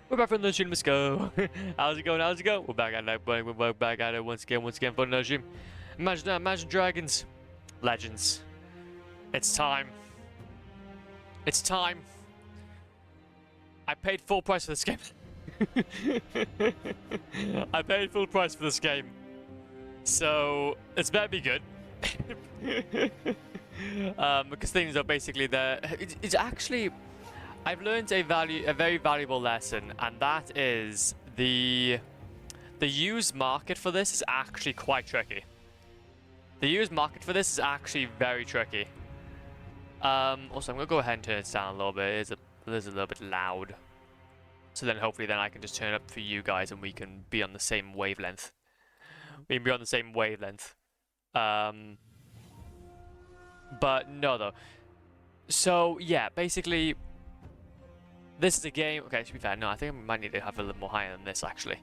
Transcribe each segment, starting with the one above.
We're back from the stream. Let's go. How's it going? How's it going? We're back at it. We're back at it once again for another stream. Imagine that. Imagine Dragons, legends. It's time. It's time. I paid full price for this game. I paid full price for this game, so it's better be good. Because things are basically there. It's actually. I've learned a very valuable lesson, and that is the used market for this is actually quite tricky. The used market for this is actually very tricky. Also, I'm gonna go ahead and turn it down a little bit. It is a little bit loud. So then hopefully I can just turn it up for you guys, and we can be on the same wavelength. We can be on the same wavelength. But no though. So yeah, basically. This is a game. Okay, to be fair, no, I think we might need to have a little more higher than this actually.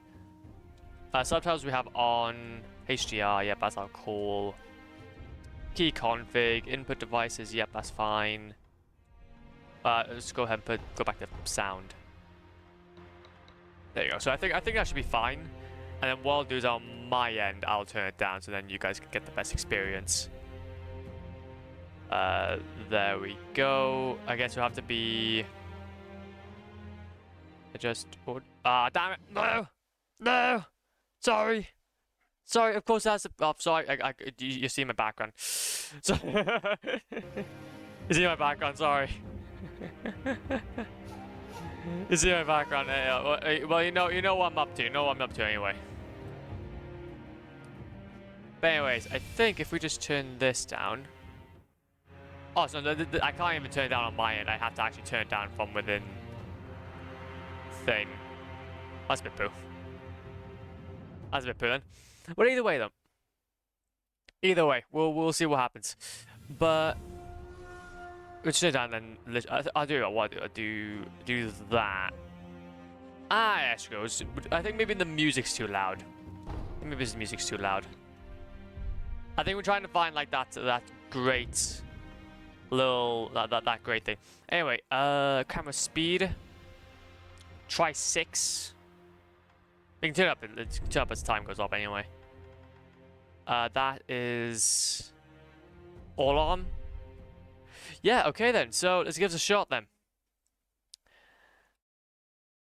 Subtitles we have on HDR. Yep, that's our call. Key config, input devices. Yep, that's fine. Let's go ahead and go back to sound. There you go. So I think that should be fine. And then what I'll do is on my end, I'll turn it down so then you guys can get the best experience. There we go. I guess we'll have to be. Damn it! No, no. Sorry. Of course that's. Sorry. You see my background. So you see my background. Sorry. You see my background. Well, you know what I'm up to. You know what I'm up to anyway. But anyways, I think if we just turn this down. Oh, so I can't even turn it down on my end. I have to actually turn it down from within. Thing. That's a bit poo. That's a bit poo then. But either way though. Either way, we'll see what happens. But let's sit down then. I'll do what I'll do that. Actually, I think maybe the music's too loud. Maybe the music's too loud. I think we're trying to find like that great little that great thing. Anyway, camera speed. Try 6. We can turn it up as time goes up anyway. That is all on. Yeah, okay then. So let's give it a shot then.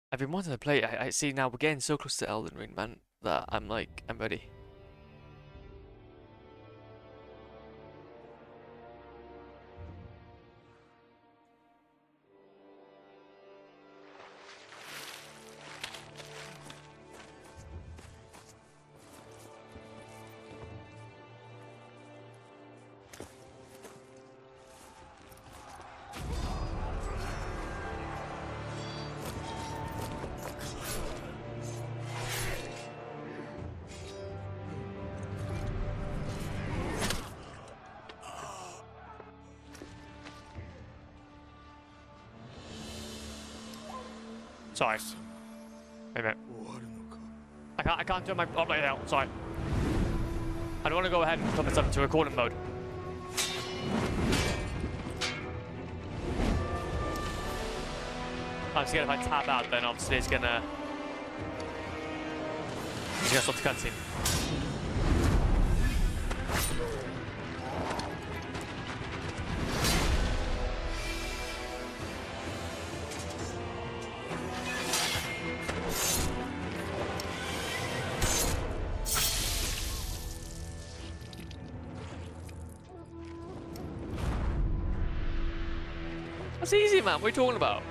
I've been wanting to play. I see now we're getting so close to Elden Ring, man, that I'm ready. Sorry. Wait a minute. I can't turn my play out. Sorry. I don't want to go ahead and put this up to recording mode. I'm scared if I tap out, then obviously it's gonna stop the cutscene. That's easy, man. What are you talking about?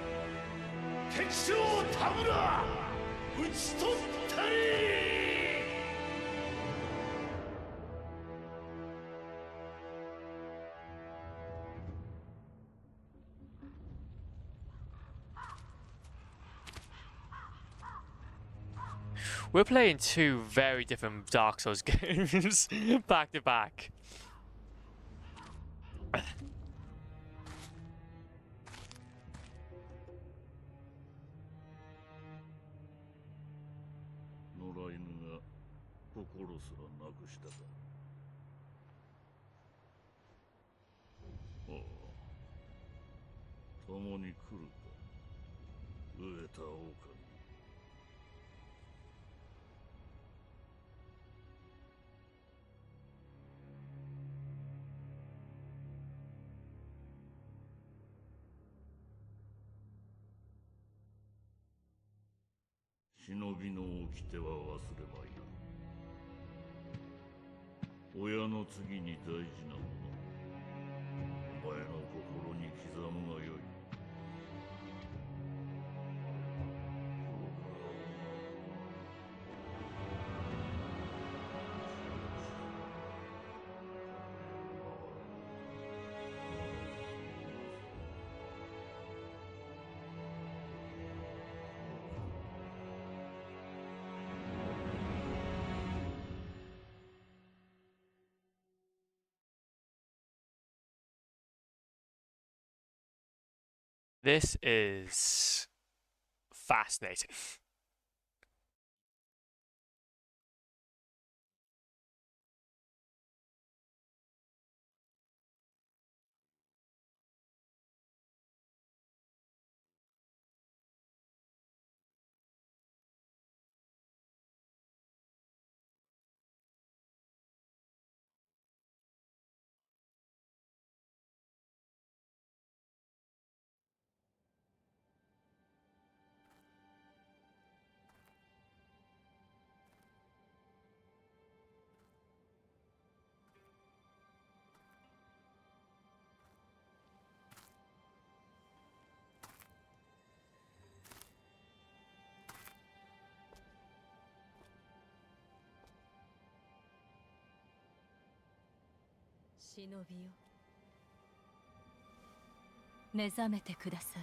We're playing 2 very different Dark Souls games back to back. 忍びの掟は忘れまいな。親の次に大事なもの、お前の心に刻むがよい。This is fascinating.忍びよ、目覚めてください。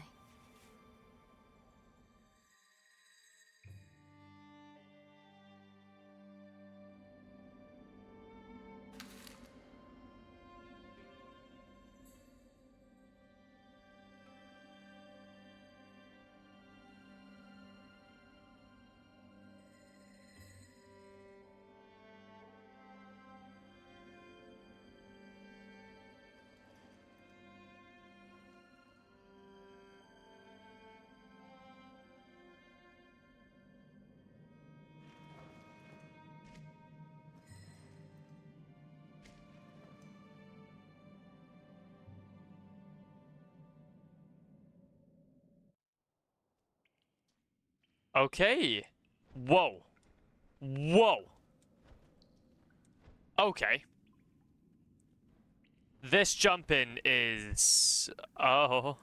Okay. Whoa. Whoa. Okay. This jumping is... Oh.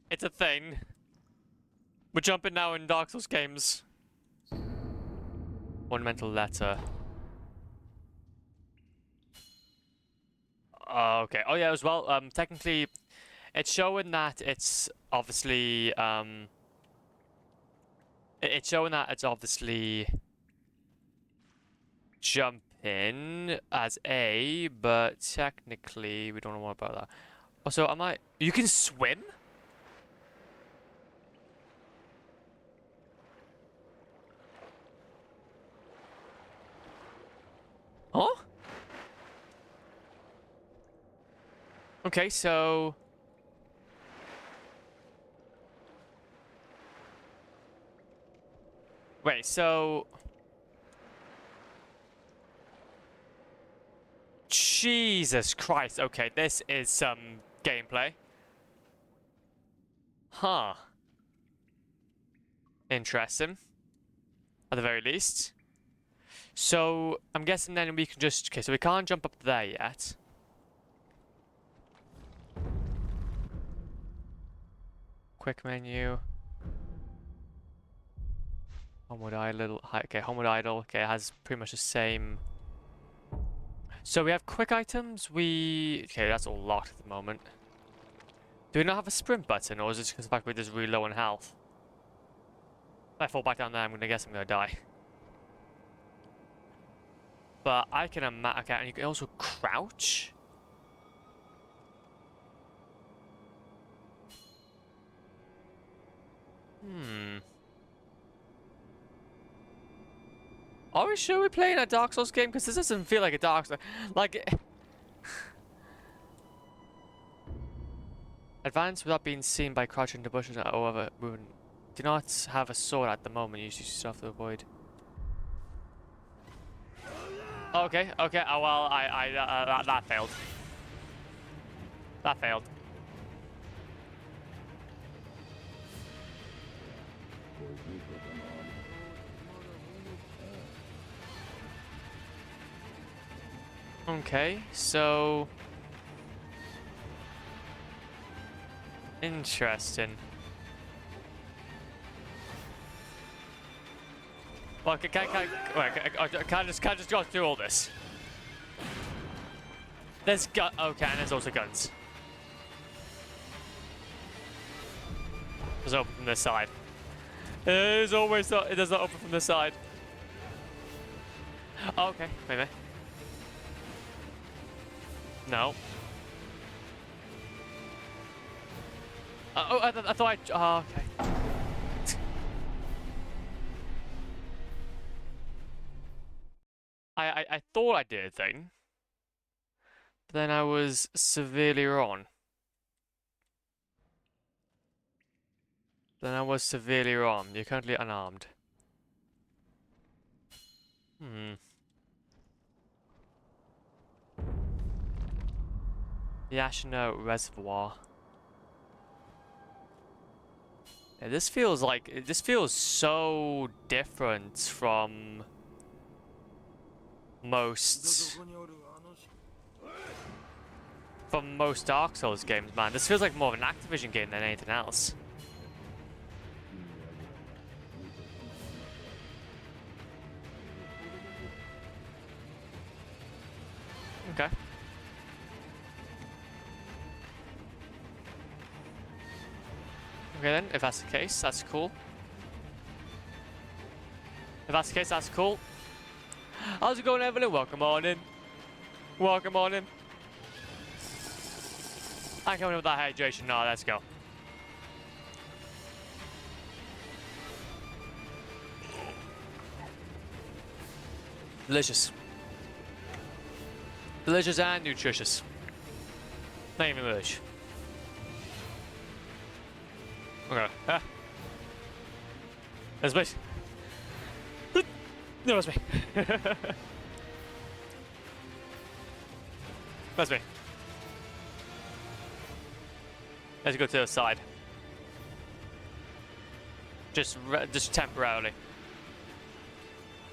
It's a thing. We're jumping now in Dark Souls games. Ornamental letter. Okay. Oh yeah, as well, technically, it's showing that it's obviously, it's showing that it's obviously jumping as A, but technically, we don't know what about that. Also, am I... You can swim? Huh? Okay, so... Wait, so... Jesus Christ, okay, this is some gameplay. Huh. Interesting. At the very least. So, I'm guessing then we can just... Okay, so we can't jump up there yet. Quick menu. Homeward idle. Okay, homeward idle. Okay, it has pretty much the same... So we have quick items, Okay, that's all locked at the moment. Do we not have a sprint button, or is it just because the fact we're just really low on health? If I fall back down there, I'm gonna guess I'm gonna die. But I can imagine... Okay, and you can also crouch? Are we sure we're playing a Dark Souls game? Because this doesn't feel like a Dark Souls... Like... Advance without being seen by crouching in the bushes or other movement. Do not have a sword at the moment. Use your stuff to avoid. Okay, okay. Oh, well, that failed. That failed. Okay, so interesting. Well, can I just go through all this? There's okay, and there's also guns. There's open from this side. There's always it does not open from this side. Oh, okay, maybe. No. I thought oh, okay. I thought I did a thing. But then I was severely wrong. You're currently unarmed. The Ashina Reservoir. Yeah, this feels so different from most Dark Souls games, man. This feels like more of an Activision game than anything else. Okay. Okay then, if that's the case, that's cool. If that's the case, that's cool. How's it going, Evelyn? Welcome on in. Welcome on in. I'm coming in with that hydration now, let's go. Delicious. Delicious and nutritious. Not even delicious. Okay. That's me. No, that's me. That's me. Let's go to the side. Just temporarily.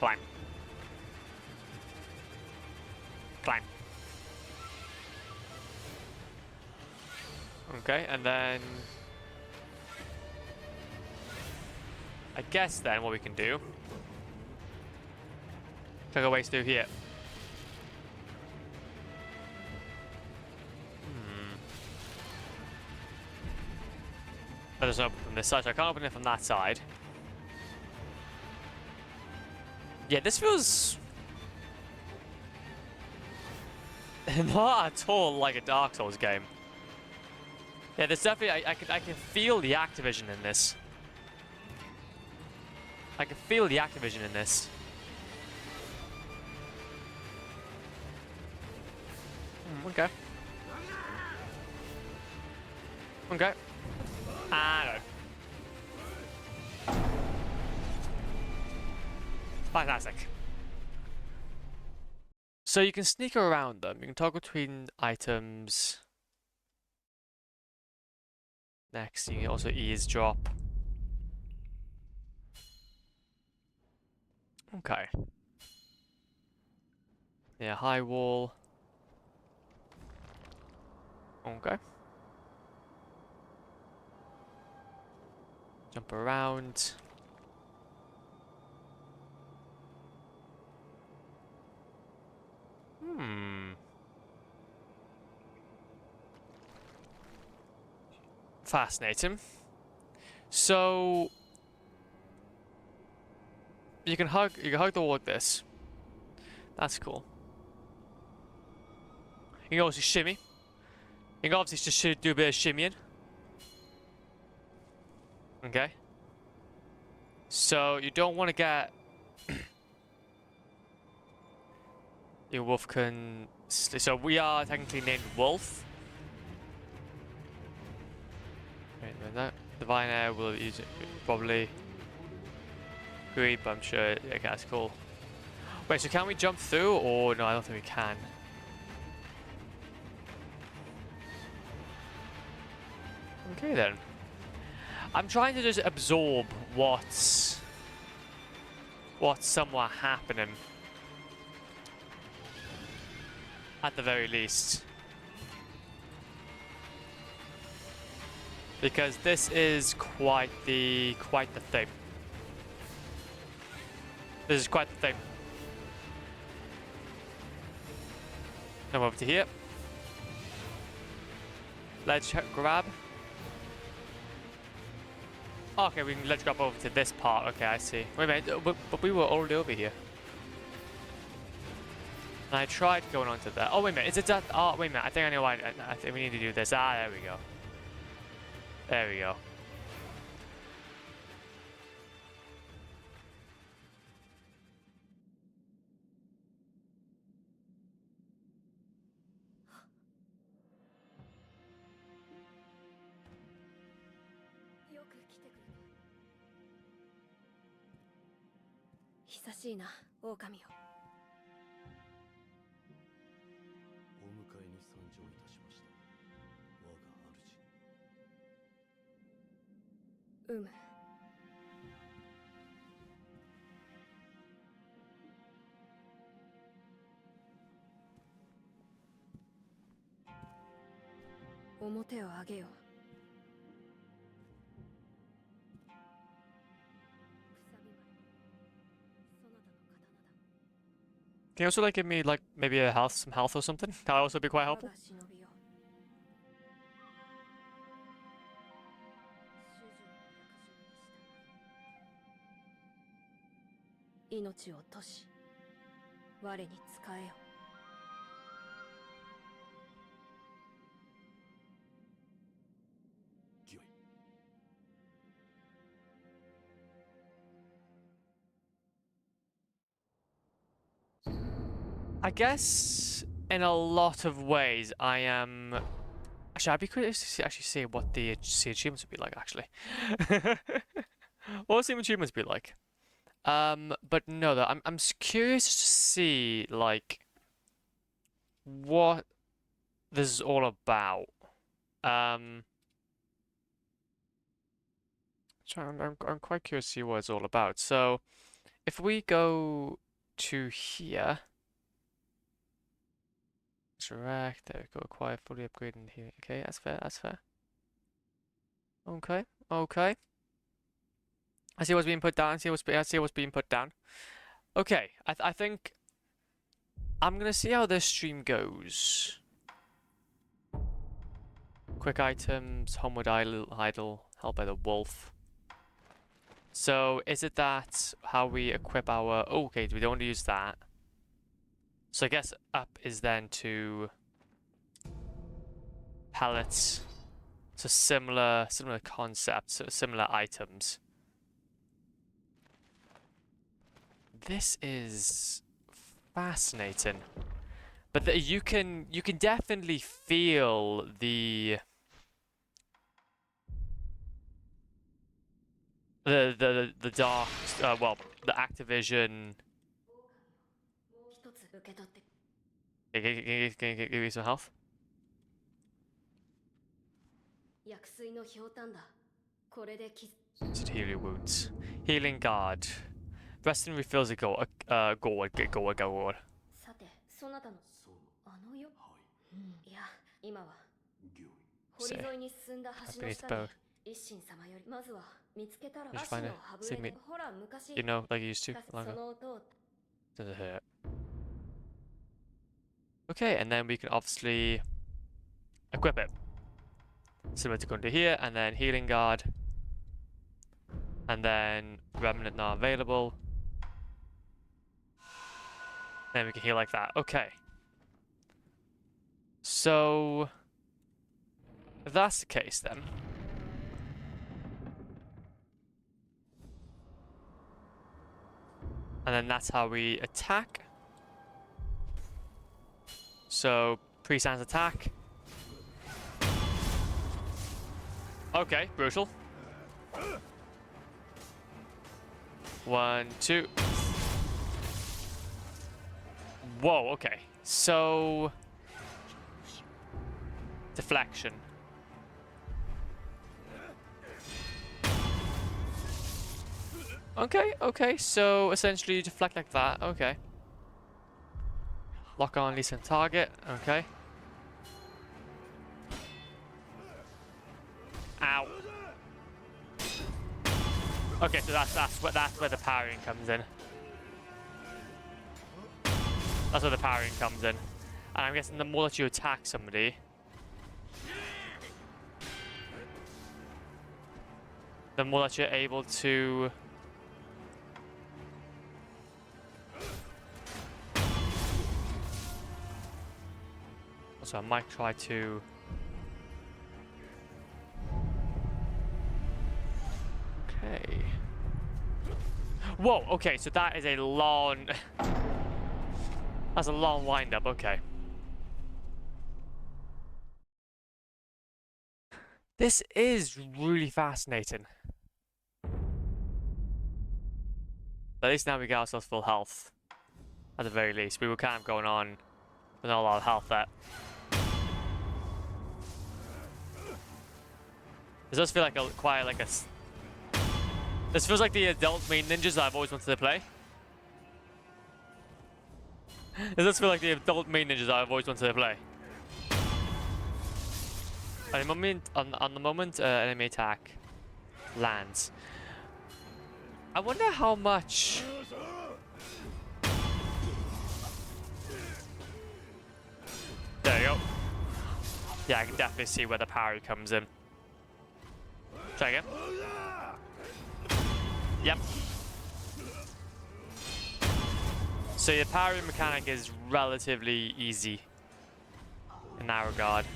Climb. Climb. Okay, and then I guess then what we can do, take our ways through here. That doesn't open from this side, so I can't open it from that side. Yeah, this feels not at all like a Dark Souls game. Yeah, there's definitely I can feel the Activision in this. I can feel the Activision in this. Okay. Okay. Ah, no. Fantastic. So you can sneak around them. You can toggle between items. Next, you can also eavesdrop. Okay. Yeah, high wall. Okay. Jump around. Fascinating. So you can hug the wall like this. That's cool. You can also shimmy. You can obviously just do a bit of shimmying. Okay. So you don't want to get your wolf can. So we are technically named Wolf. Wait, that Divine Air will use it probably. Agreed, but I'm sure. Okay, that's cool. Wait, so can we jump through, or no? I don't think we can. Okay then. I'm trying to just absorb what's somewhat happening. At the very least. Because this is quite the thing. This is quite the thing. Come over to here. Ledge grab. Okay, we can ledge grab over to this part. Okay, I see. Wait a minute, but we were already over here. And I tried going onto that. Oh, wait a minute. Is it that? Oh, wait a minute. I think I know why. I think we need to do this. Ah, there we go. There we go. Can you also like give me like maybe some health or something? That'll also be quite helpful. 命を落とし我に仕えよ。 I guess in a lot of ways I am. Actually, I'd be curious to actually see what the achievements would be like. Actually, what would the achievements be like? But no, though I'm curious to see like what this is all about. So I'm quite curious to see what it's all about. So if we go to here. Direct, there we go, acquire fully upgraded here. Okay, that's fair, that's fair. Okay, okay. I see what's being put down, I see what's being put down. Okay, I think I'm gonna see how this stream goes. Quick items, homeward idle, held by the wolf. So is it that how we equip our okay, we don't want to use that. So I guess up is then to pallets. So similar concepts, so similar items. This is fascinating. But you can definitely feel the dark well, the Activision. Can you give me some health? To heal your wounds. Healing guard. Resting refills a gourd. Gourd. Say, beneath the boat. You should find a signet. You know, like you used to. Longer. Doesn't hurt. Okay, and then we can obviously equip it. Similar to going to here, and then healing guard. And then remnant not available. Then we can heal like that. Okay. So if that's the case then. And then that's how we attack. So pre-sans attack. Okay, brutal. 1, 2. Whoa, okay. So deflection. Okay, okay. So essentially you deflect like that. Okay. Lock on least on target. Okay. Ow. Okay, so that's where the parrying comes in. That's where the parrying comes in. And I'm guessing the more that you attack somebody, the more that you're able to... Also, I might try to... Okay. Whoa, okay, so that is a long... That's a long wind-up, okay. This is really fascinating. At least now we get ourselves full health. At the very least. We were kind of going on with not a lot of health there. This does feel like quite like a... This feels like the adult main ninjas that I've always wanted to play. This does feel like the adult main ninjas that I've always wanted to play. On the moment enemy attack lands. I wonder how much... There you go. Yeah, I can definitely see where the parry comes in. Try again. Yep. So your parry mechanic is relatively easy in that regard.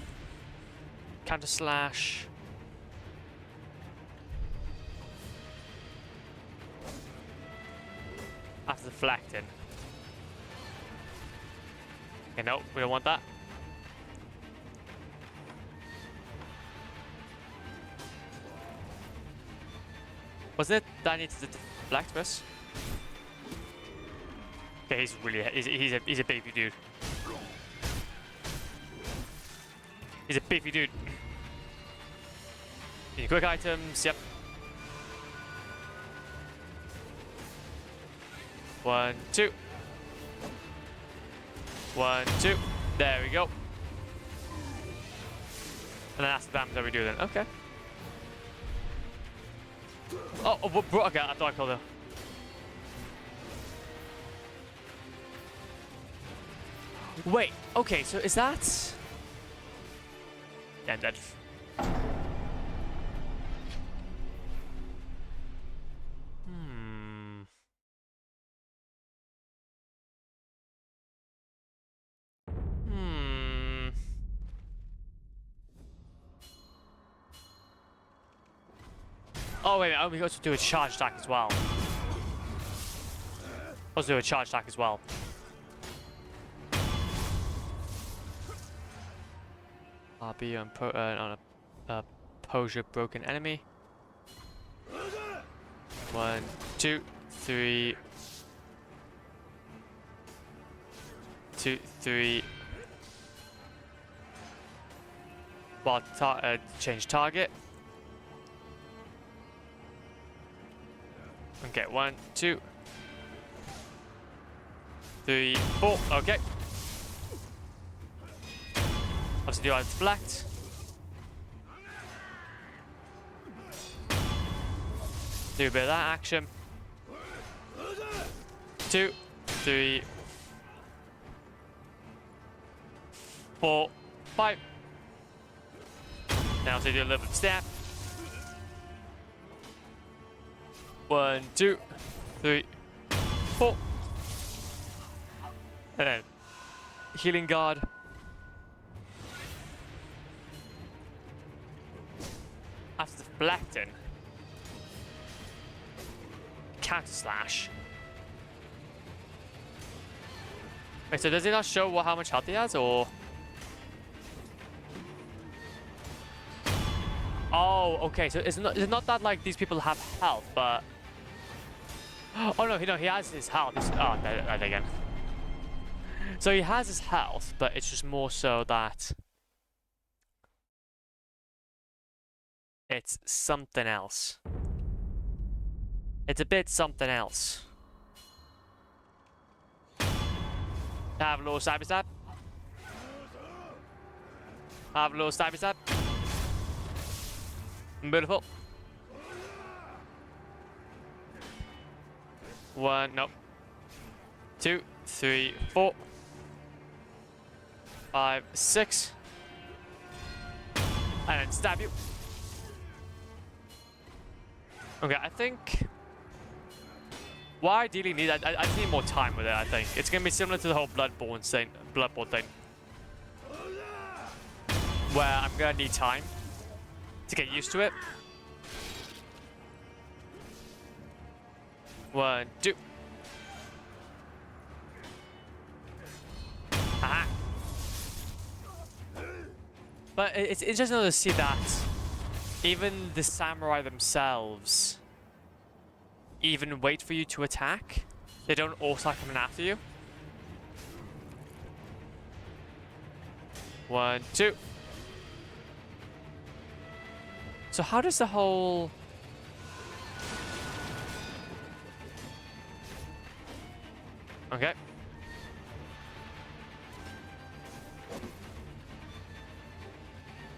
Counter slash. After deflecting. Okay, no, we don't want that. Wasn't it that I needed to deflect first? Okay, he's really he's a beefy dude. He's a beefy dude. Any quick items? Yep. 1, 2. 1, 2. There we go. And then that's the damage that we do then. Okay. Oh, bro, okay, I thought I killed him. Wait, okay, so is that... Yeah, I'm dead. Oh, wait, we got to do a charge attack as well. Let's do a charge attack as well. RB on a posure broken enemy. 1, 2, 3. 2, 3. Well, change target. Okay, 1, 2, 3, 4. Okay. Obviously, do I deflect? Do a bit of that action. 2, 3, 4, 5. Now to do a little bit of stab. 1, 2, 3, 4. And then healing guard. After deflecting, counter slash. Wait, so does it not show how much health he has, or? Oh, okay. So it's not that like these people have health, but oh no, he has his health. Oh, there again. So he has his health, but it's just more so that it's something else. It's a bit something else. Have a little stabby stab. Have a little stabby stab. Beautiful. One, nope. 2, 3, 4, 5, 6. And then stab you. Okay, I think what I ideally need, I just need more time with it, I think. It's gonna be similar to the whole Bloodborne thing, where I'm gonna need time to get used to it. 1, 2. Aha. But it's interesting to see that even the samurai themselves even wait for you to attack. They don't all start coming after you. 1, 2. So how does the whole... Okay.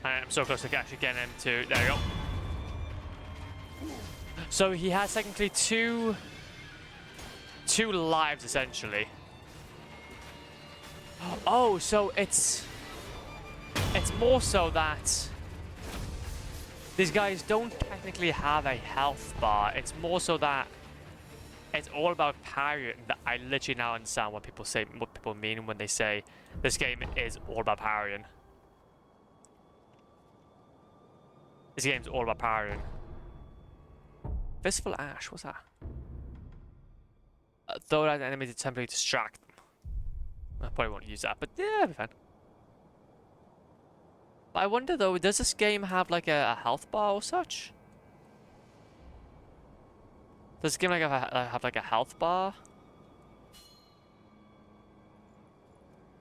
I'm so close to actually getting him to... There we go. So he has technically two lives, essentially. Oh, so it's more so that these guys don't technically have a health bar. It's more so that it's all about parrying. That I literally now understand what people say, what people mean when they say this game is all about parrying. This game's all about parrying. Fistful Ash, what's that? Throw at an enemy to temporarily distract them. I probably won't use that, but yeah, it'll be fine. But I wonder though, does this game have like a health bar or such? Does this game like have like a health bar?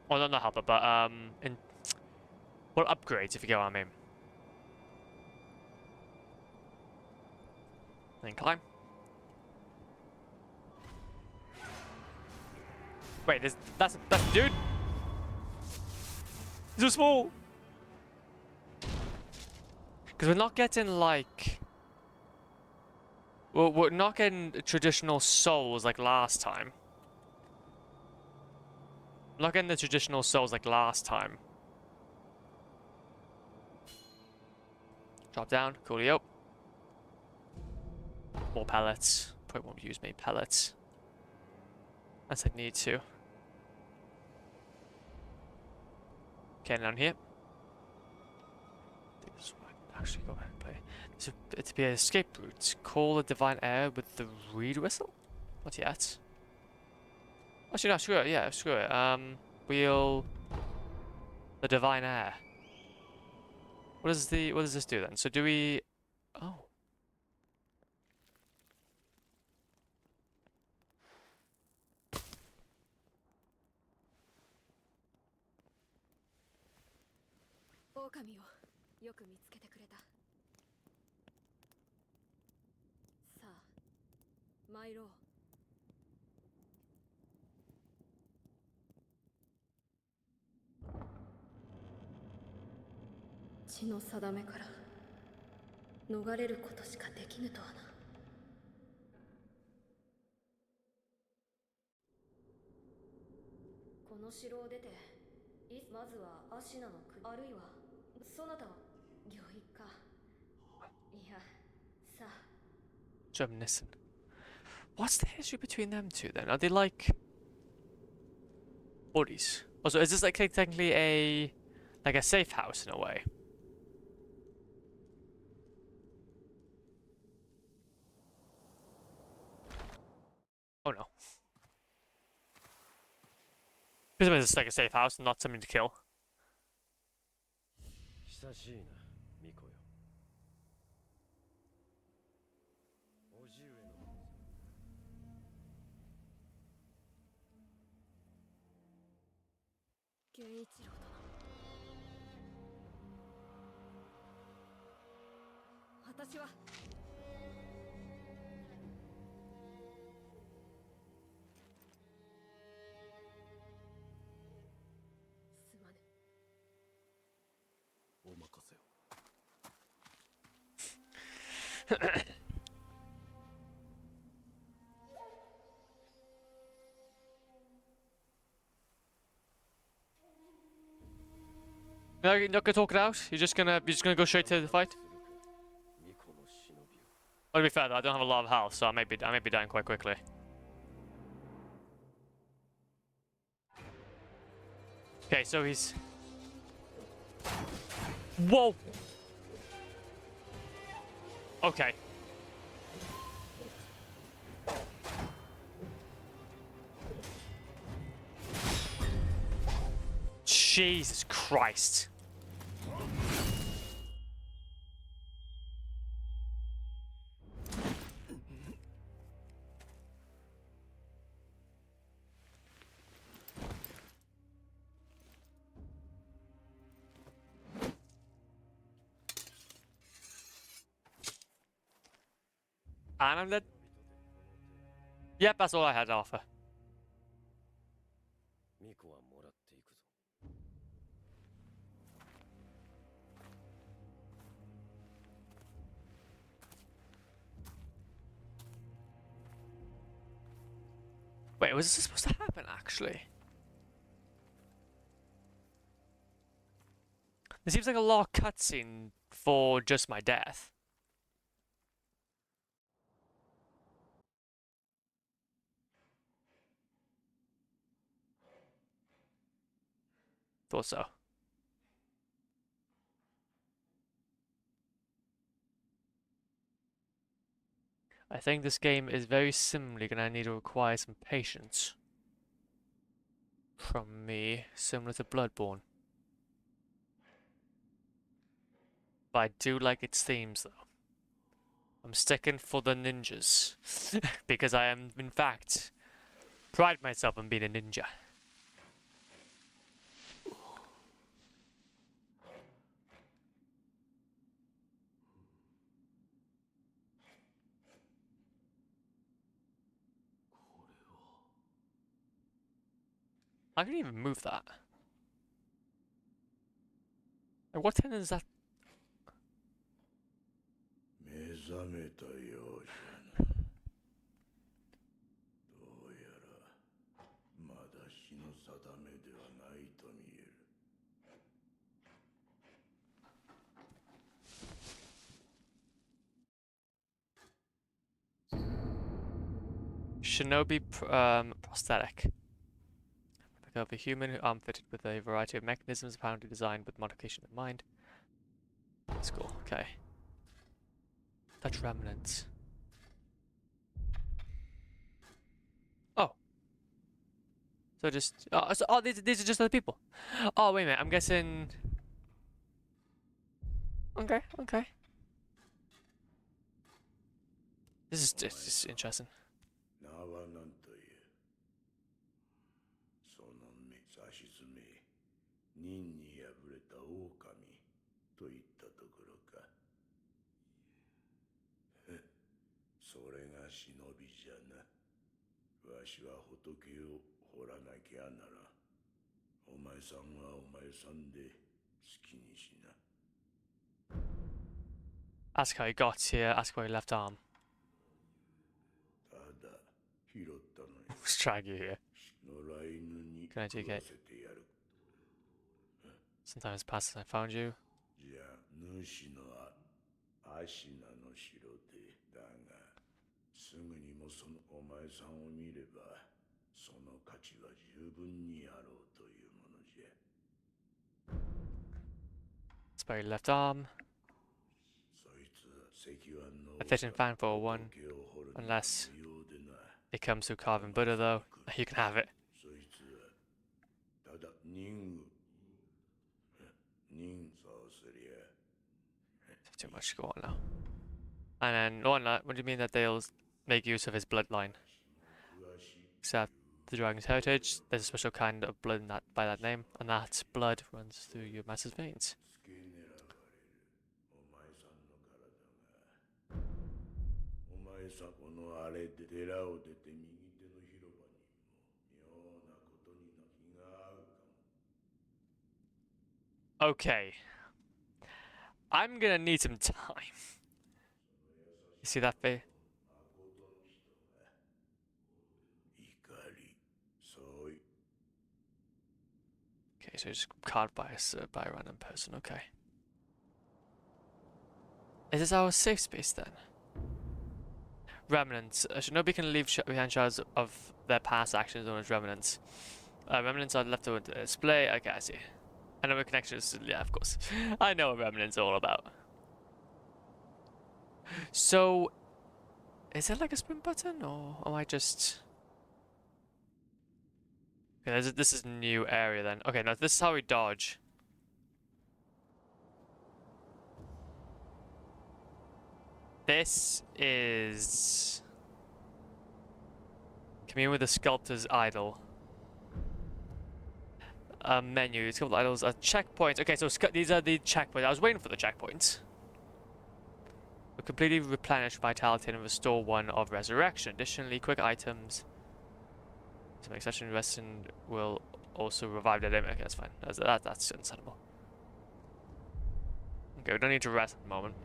Oh, no, not health bar, but well, upgrades if you get what I mean. Then climb. Wait, that's a dude. He's so small. Because we're not getting like, well, we're not getting traditional souls like last time. We're not getting the traditional souls like last time. Drop down, coolio. More pellets. Probably won't use many pellets. Unless I need to. Okay, down here. This one I can actually go ahead and play. To be an escape route, call the divine air with the reed whistle? Not yet. Actually, no, screw it. Yeah, screw it. Wheel the divine air. What does this do then? So do we? Oh.狼をよく見つけてくれた。さあ、参ろう。血の定めから逃れることしかできぬとはな。この城を出て、まずはアシナの国、あるいはそなたは御意か。いや、さあ。Reminiscent. What's the history between them two then? Are they like buddies? Also, is this like technically a safe house in a way? Oh no. Presumably it's like a safe house and not something to kill. 親しいな、巫女よ。叔父上の源一郎殿。私は No, you're not gonna talk it out. You're just gonna go straight to the fight. 巫女の忍びを Well, to be fair, though, I don't have a lot of health, so I may be dying quite quickly. Okay, so he's. Whoa. Okay. Jesus Christ. And I'm dead. Yep, that's all I had to offer. 巫女はもらっていくぞ Wait, was this supposed to happen, actually? There seems like a lot of cutscene for just my death. Thought so. I think this game is very similarly gonna need to require some patience from me, similar to Bloodborne. But I do like its themes, though. I'm sticking for the ninjas because I am, in fact, pride myself on being a ninja. I can even move that. Like, what tendon is that? 目覚めたようじゃな。どうやらまだ日の定めではないと見える。Shinobi prosthetic. Of a human arm fitted with a variety of mechanisms apparently designed with modification in mind. That's cool, okay. Touch remnants. Oh. So just these are just other people. Oh wait a minute, I'm guessing. Okay, okay. This is interesting. 名は何という。その目指しめ、忍に敗れた狼といったところか。それが忍びじゃな。わしは仏を掘らなきゃなら。お前さんはお前さんで好きにしな。Ask how he got here, ask where he left arm. ただ、拾ったのに。 Let's drag you here. 野良犬に Can I 食 take わ it? せてやる。 Sometimes past since I found you. じゃあ、主のアシナの城でだが、すぐにもそのお前さんを見れば、その価値は十分にあろうというものじゃ。 Spare your left arm. そいつは石腕の A fitting fan for one, unless it comes to carving Buddha though. You can have it. そいつはただ任務。任そうすりゃ。 Too much to go on now. And then, what do you mean that they'll make use of his bloodline? Except the dragon's heritage, there's a special kind of blood in that, by that name, and that blood runs through your master's veins. 付け狙われるお前さんの体が。お前さんこのあれで寺を出て右手の広場にも妙なことにな気が合うかも。 Okay. I'm gonna need some time. You see that bit? 怒り、そうい。 Okay. Okay, so just carved by by a random person. Okay. Is this our safe space then? Remnants. A shinobi can leave behind shards of their past actions known as remnants. Remnants are left over to display. Okay, I see. I know what connections. Yeah, of course. I know what remnants are all about. So, is it like a sprint button, or am I just? Okay, this is new area then. Okay, now this is how we dodge. This is commune with the sculptor's idol. Menu. Sculptor's idols are checkpoints. Okay, so these are the checkpoints. I was waiting for the checkpoints. Will completely replenish vitality and restore 1 of resurrection. Additionally, quick items to make such an investment will also revive the damage. Okay, that's fine. That's understandable. Okay, we don't need to rest at the moment.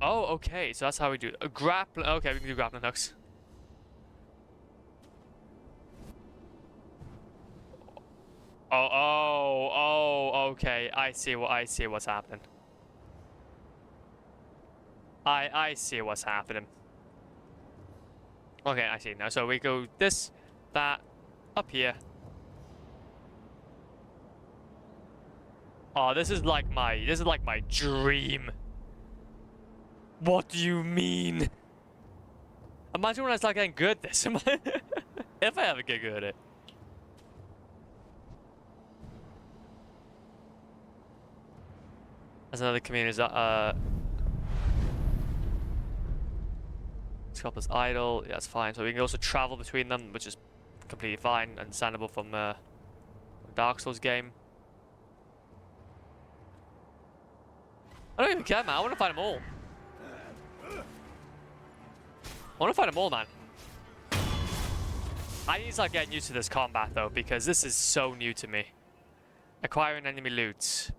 Oh, okay, so that's how we do it. A grappling. Okay, we can do grappling hooks. Okay. I see what's happening. I see what's happening. Okay, I see now. So we go this, that, up here. Oh, this is like my dream. What do you mean? Imagine when I start getting good at this. If I ever get good at it. There's another community. Sculptor's idol. Yeah, that's fine. So we can also travel between them, which is completely fine, understandable from Dark Souls game. I don't even care, man. I want to fight them all. I want to fight them all, man. I need to start getting used to this combat, though, because this is so new to me. Acquiring enemy loot.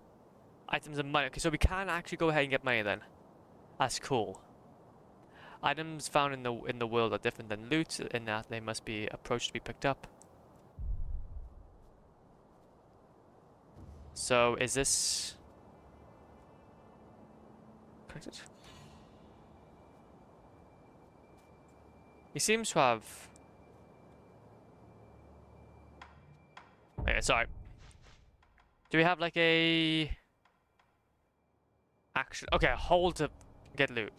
Items and money. Okay, so we can actually go ahead and get money then. That's cool. Items found in the world are different than loot, in that they must be approached to be picked up. So, is this connected? He seems to have... Okay, sorry. Do we have like a... action? Okay, hold to get loot.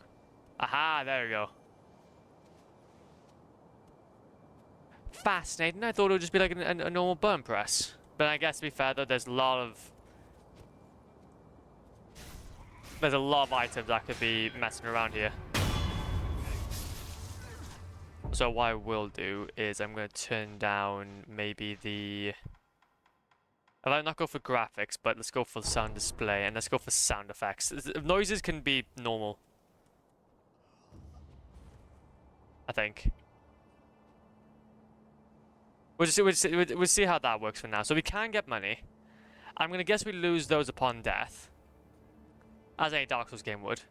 Aha, there we go. Fascinating. I thought it would just be like a normal burn press. But I guess to be fair though, there's a lot of items that could be messing around here. So what I will do is I'm going to turn down maybe the... I might not go for graphics, but let's go for sound display and let's go for sound effects. Noises can be normal, I think. We'll see how that works for now. So we can get money. I'm going to guess we lose those upon death, as any Dark Souls game would.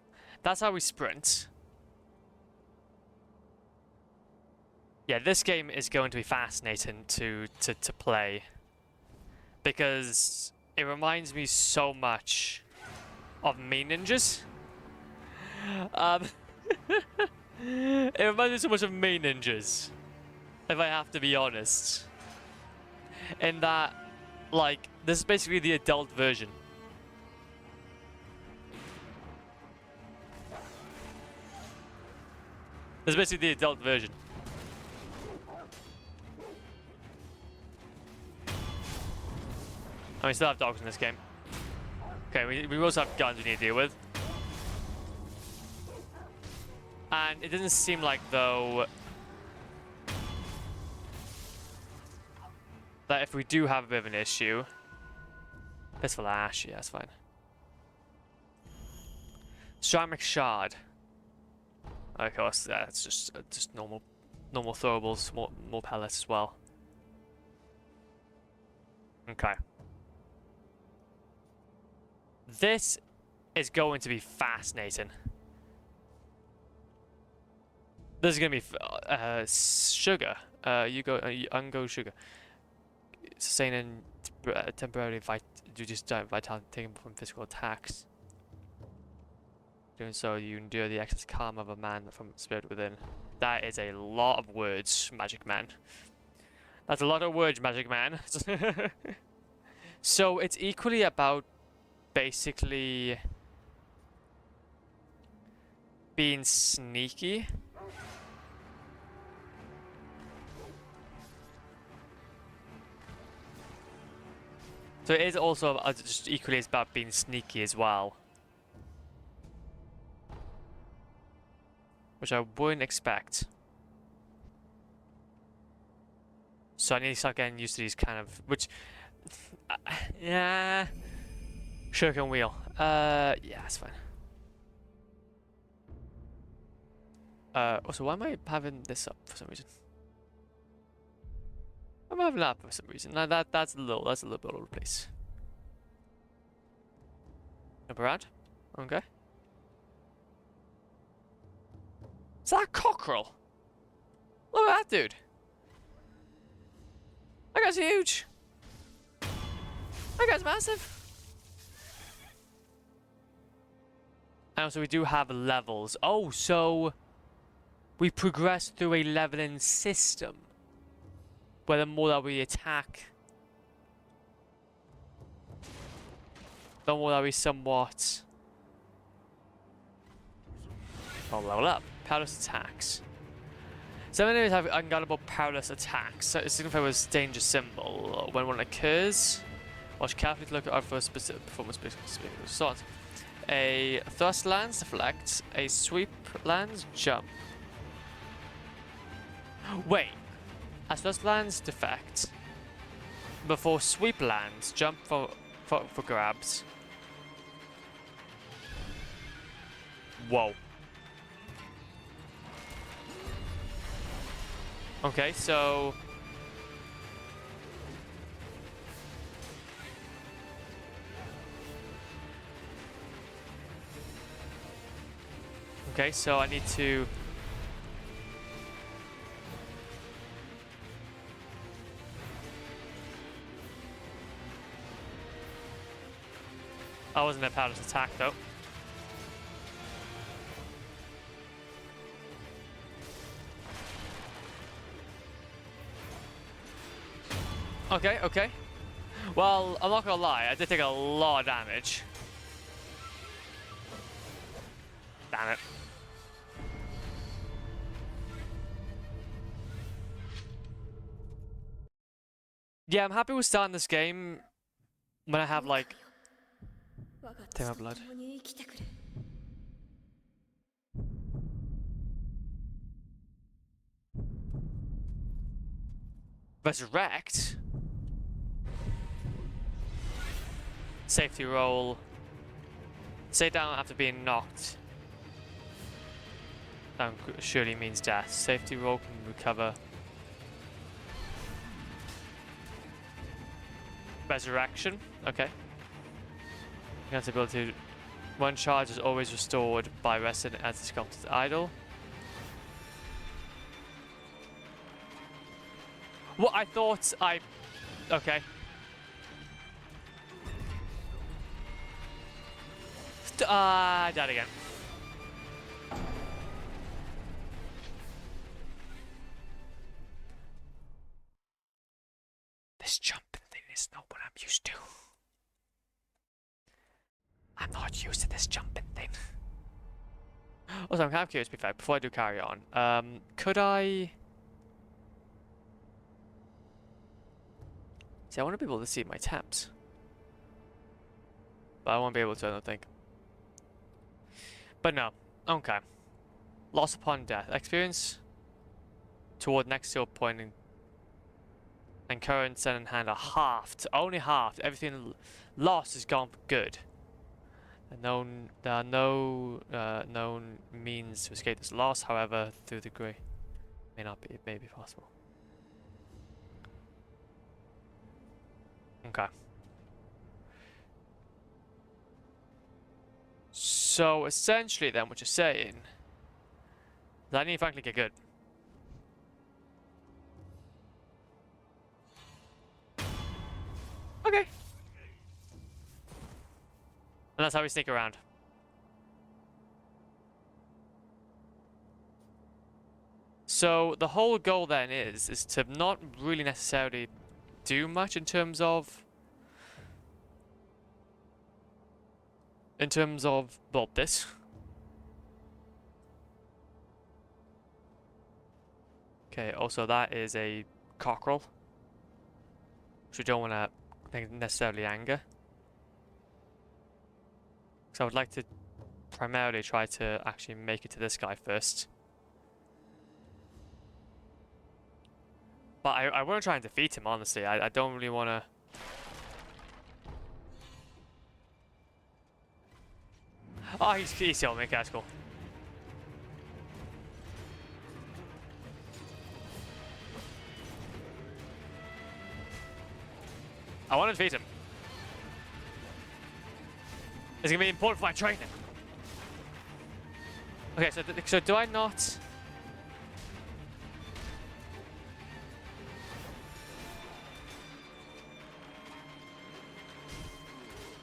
That's how we sprint. Yeah, this game is going to be fascinating to play, because it reminds me so much of Mean Ninjas. It reminds me so much of Mean Ninjas, if I have to be honest. In that, like, this is basically the adult version. This is basically the adult version. And we still have dogs in this game. Okay, we also have guns we need to deal with. And it doesn't seem like, though, that if we do have a bit of an issue... Pistol Ash, yeah, that's fine. Ceramic Shard. Of course, yeah, it's just normal throwables, more pellets as well. Okay. This is going to be fascinating. This is going to be sugar. Ungo sugar. sustaining temporarily reduced vitality taken from physical attacks. Doing so, you endure the excess calm of a man from spirit within. That is a lot of words, Magic Man. That's a lot of words, Magic Man. So it's equally about basically being sneaky. So it is also just equally about being sneaky as well. Which I wouldn't expect. So I need to start getting used to these kind of... Which... yeah... Shuriken wheel. Yeah, that's fine. Also, why am I having this up for some reason? I'm having that for some reason. Now that's a little bit all over the place. Jump around. Okay. Is that a cockerel? Look at that dude. That guy's huge. That guy's massive. And also we do have levels. Oh, so we progress through a leveling system. Where the more that we attack, the more that we somewhat level up. Powerless attacks. Some enemies have unguardable powerless attacks. So it signifies danger symbol. When one occurs, watch carefully to look out for a specific performance result. A thrust lands, deflect. A sweep lands, jump. Wait. A thrust lands, defect. Before sweep lands, jump for grabs. Whoa. Okay, so... Okay, so I need to... I wasn't a powerless attack though. Okay, okay. Well, I'm not gonna lie, I did take a lot of damage. Damn it. Yeah, I'm happy with starting this game when I have like... Take my blood. Resurrect? Safety roll. Stay down after being knocked. That surely means death. Safety roll can recover. Resurrection. Okay. Against ability. One charge is always restored by resting as the sculpted idol. What I thought I... Okay. I died again. This jumping thing is not what I'm used to. I'm not used to this jumping thing. Also, I'm kind of curious, before I do carry on. Could I... See, I want to be able to see my tabs. But I won't be able to, I don't think. But no. Okay. Loss upon death. Experience toward next skill point and current set in hand are halved. Only halved. Everything lost is gone for good. There are no known means to escape this loss, however, through the degree. It may be possible. Okay. So essentially then what you're saying is I need to frankly get good. Okay. And that's how we sneak around. So the whole goal then is to not really necessarily do much in terms of well, this. Okay, also that is a cockerel, which we don't want to necessarily anger. So I would like to primarily try to actually make it to this guy first. But I want to try and defeat him, honestly. I don't really want to... Oh, he's killed me. Okay, that's cool. I want to defeat him. It's going to be important for my training. Okay, so do I not...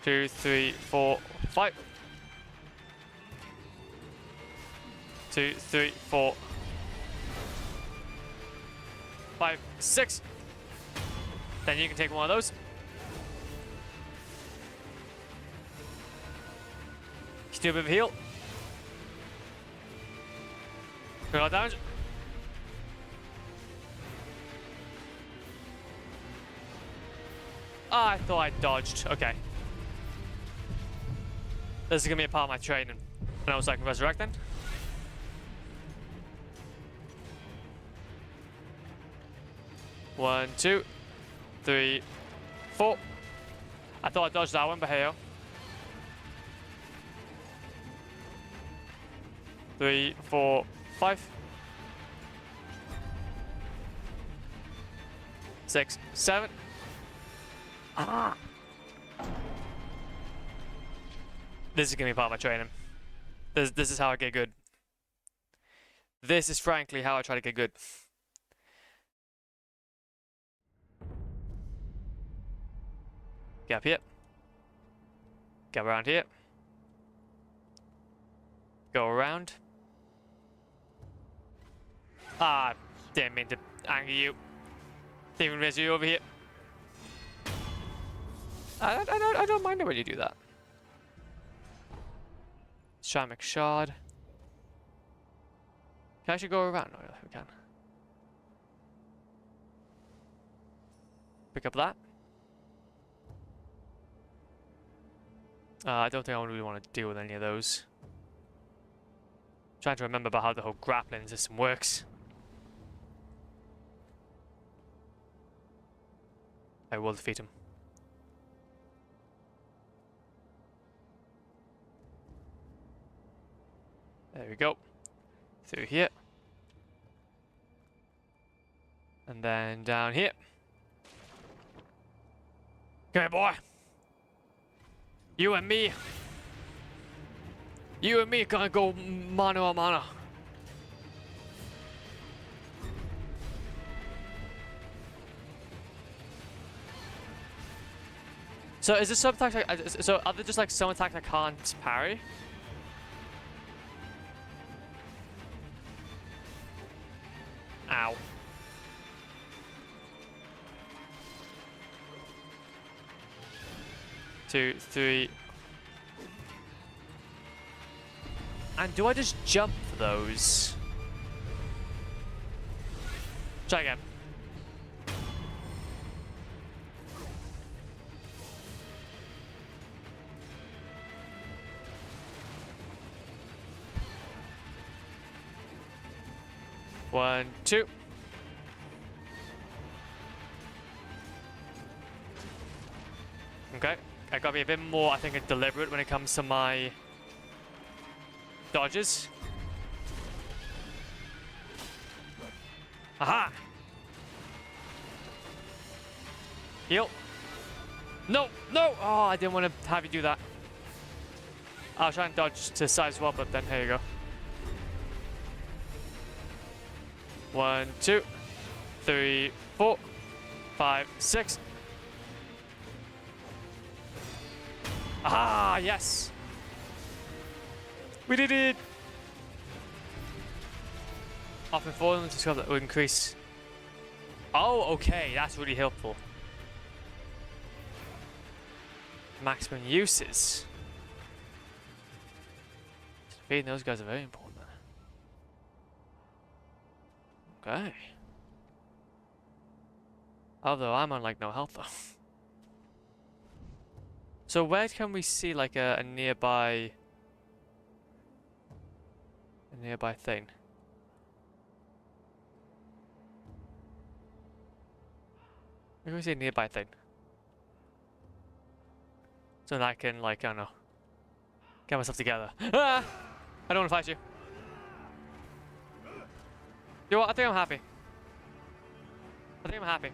2, 3, 4, 5. 2, 3, 4, 5, 6. Then you can take one of those. Do a bit of a heal. Critical damage. Ah, I thought I dodged. Okay. This is gonna be a part of my training. And also I can resurrect then. One, 2, 3, 4. I thought I dodged that one, but hey, 3, 4, 5, 6, 7. Ah. This is gonna be part of my training. This is how I get good. This is frankly how I try to get good. Get up here. Get around here. Go around. Ah, didn't mean to anger you. Didn't even raise you over here. I don't mind it when you do that. Shamrock Shard. Can I actually go around? No, we can. Pick up that. I don't think I really want to deal with any of those. I'm trying to remember about how the whole grappling system works. I will defeat him. There we go. Through here. And then down here. Come here, boy. You and me. You and me gonna go mano a mano. So is this some attacks so are there just like some attacks I can't parry? Ow. Two, 3. And do I just jump for those? Try again. One, 2. Okay, I gotta be a bit more, I think, deliberate when it comes to my dodges. Aha! Heal. No, no! Oh, I didn't want to have you do that. I'll try and dodge to side swap, but then here you go. 1, 2, 3, 4, 5, 6. Ah, yes! We did it! Often fallen to skill that will increase. Oh, okay, that's really helpful. Maximum uses. Defeating those guys are very important. Okay. Although I'm on like no health though. So where can we see like a nearby thing? Where can we see a nearby thing? So that I can like, I don't know, get myself together. Ah! I don't want to fight you. You know what? I think I'm happy. I think I'm happy.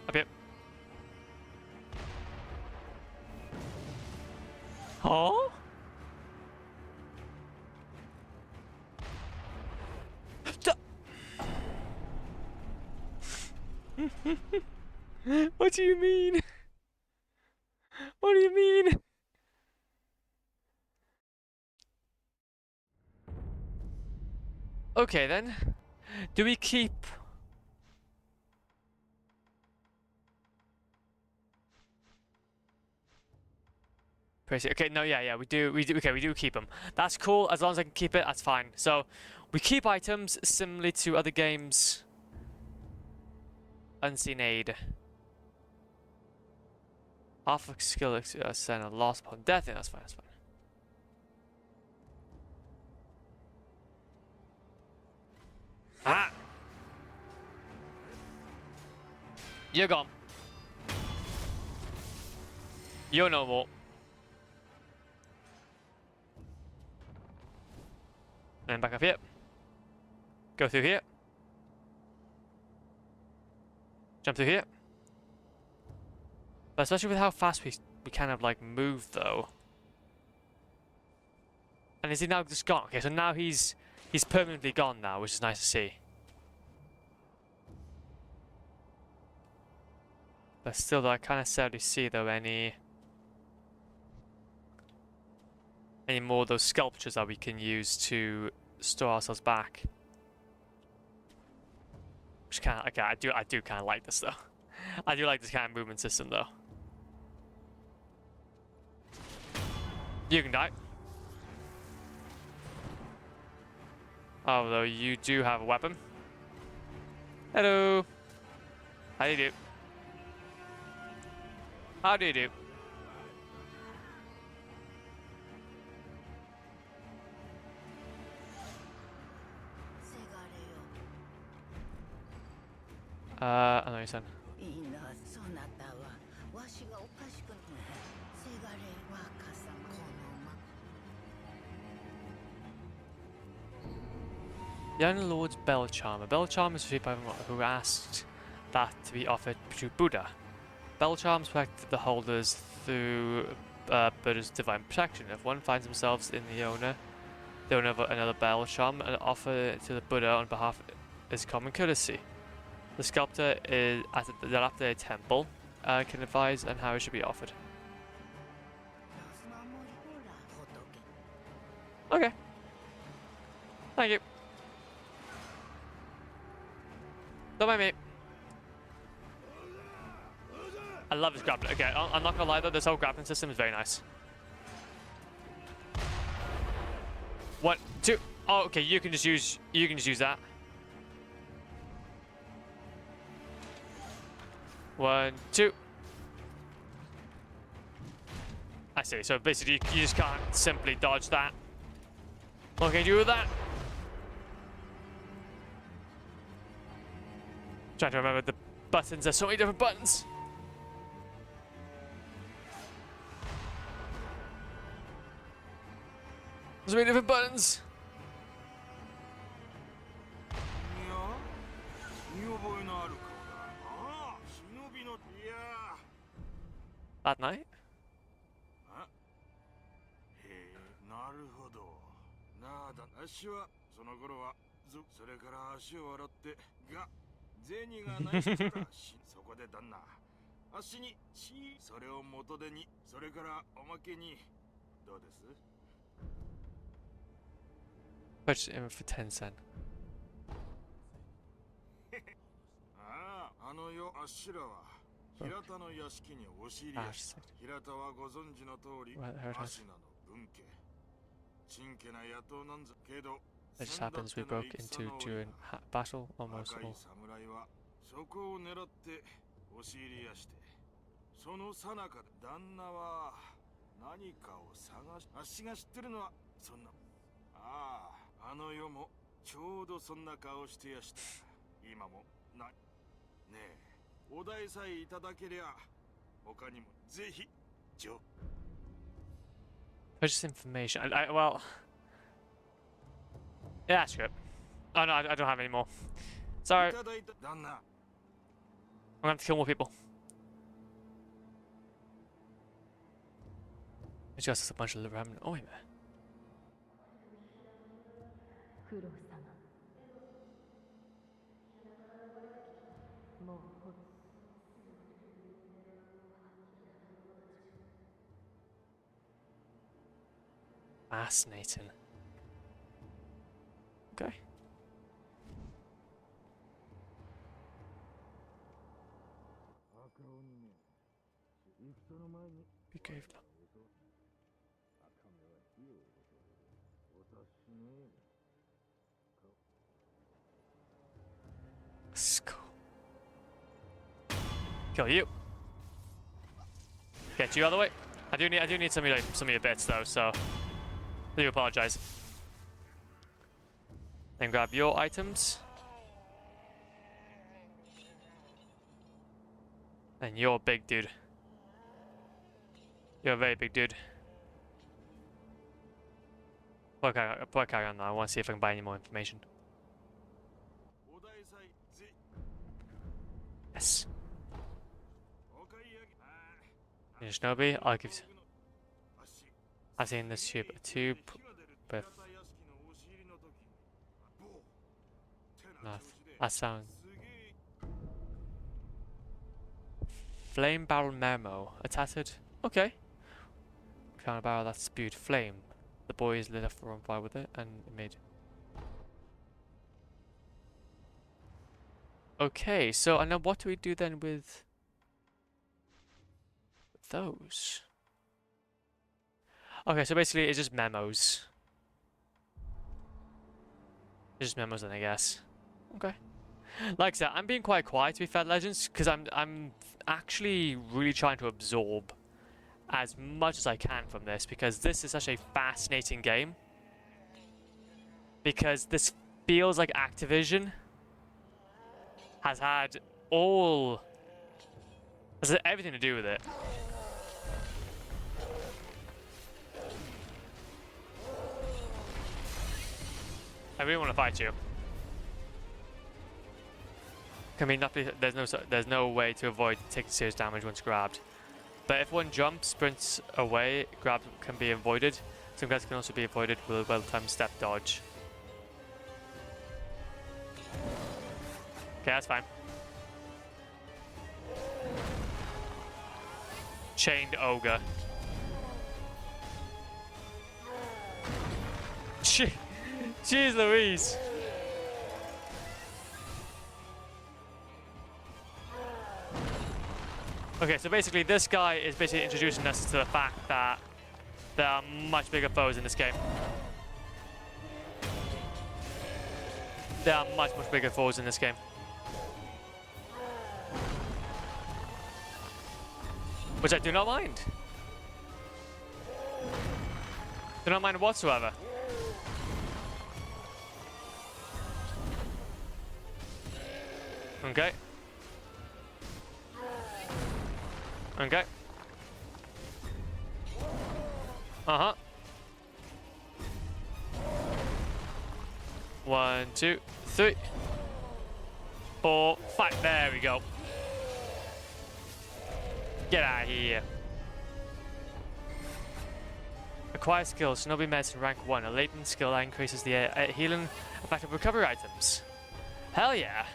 Up here. Oh? What do you mean? What do you mean? Okay then. Do we keep... Okay, no, yeah, we do, okay, we do keep them. That's cool, as long as I can keep it, that's fine. So, we keep items similarly to other games. Unseen aid. Half of skill send a loss upon death, yeah, that's fine, that's fine. Ah! You're gone. You're no more. And back up here. Go through here. Jump through here. But especially with how fast we kind of like move though. And is he now just gone? Okay, so now he's permanently gone now, which is nice to see. But still though, I can't necessarily see though any more of those sculptures that we can use to store ourselves back. Which kind of, okay, I do kind of like this though. I do like this kind of movement system though. You can die. Although you do have a weapon. Hello. How do you do? How do you do? I know what you're saying. Young Lord's Bell Charm. A bell charm is received by everyone who asked that to be offered to Buddha. Bell charms protect the holders through Buddha's divine protection. If one finds themselves in the owner of another bell charm, and offer it to the Buddha on behalf is common courtesy. The sculptor is at the dilapidated temple can advise on how it should be offered. Okay. Thank you. Don't mind me. I love this grappling. Okay, I'm not gonna lie though, this whole grappling system is very nice. 1, 2. Oh, okay. You can just use that. 1, 2. I see. So basically, you just can't simply dodge that. What can you do with that? Trying to remember the buttons. There's so many different buttons. There's so many different buttons. At night? 銭がないからそこで旦那足にそれを元手にそれからおまけにどうです Purchase him for 10 cents. ああ、あの世あっしらは平田の屋敷に押し入りやした。平田はご存知の通り、芦名の分家。真剣な野党なんざけど、 It just happens we broke into during battle almost all. 侍はそこを狙って押し入りやして、その最中で旦那は何かを探し、あっしが知ってるのはそんな、ああ、あの世もちょうどそんな顔してやした。今もな、ねえ、お題さえいただけりゃ他にもぜひちょ。 Purchase information. Well, yeah, screw it. Oh no, I don't have any more. Sorry, I'm gonna have to kill more people. It's just a bunch of remnant. Oh wait a minute. 九郎様もうほっ Fascinating. Okay. Be caved up. Skull. Kill you. Get you out of the way. I do need some of your bits though, so I do apologize. Then grab your items. And you're a big dude. You're a very big dude. Before I carry on now, I want to see if I can buy any more information. Yes. Shinobi, I'll give you. I've seen this tube. A tube with. No, that sound. Flame barrel memo. A tattered. Okay. Found a barrel that spewed flame. The boys lit on fire with it and it made. Okay, so and then what do we do then with those? Okay, so basically it's just memos. It's just memos then, I guess. Okay. Like I said, I'm being quite quiet to be fair, Legends, because I'm actually really trying to absorb as much as I can from this, because this is such a fascinating game. Because this feels like Activision has had everything to do with it. I really want to fight you. I mean, there's no way to avoid taking serious damage once grabbed. But if one jumps, sprints away, grabs can be avoided. Some grabs can also be avoided with a well-timed step dodge. Okay, that's fine. Chained ogre. Jeez Louise. Okay, so basically this guy is basically introducing us to the fact that there are much bigger foes in this game. There are much bigger foes in this game. Which I do not mind. Do not mind whatsoever. Okay. Okay. Uh-huh. 1, 2, 3, 4, 5. There we go. Get out of here. Acquire skills. Shinobi medicine rank 1. A latent skill that increases the healing effect of recovery items. Hell yeah.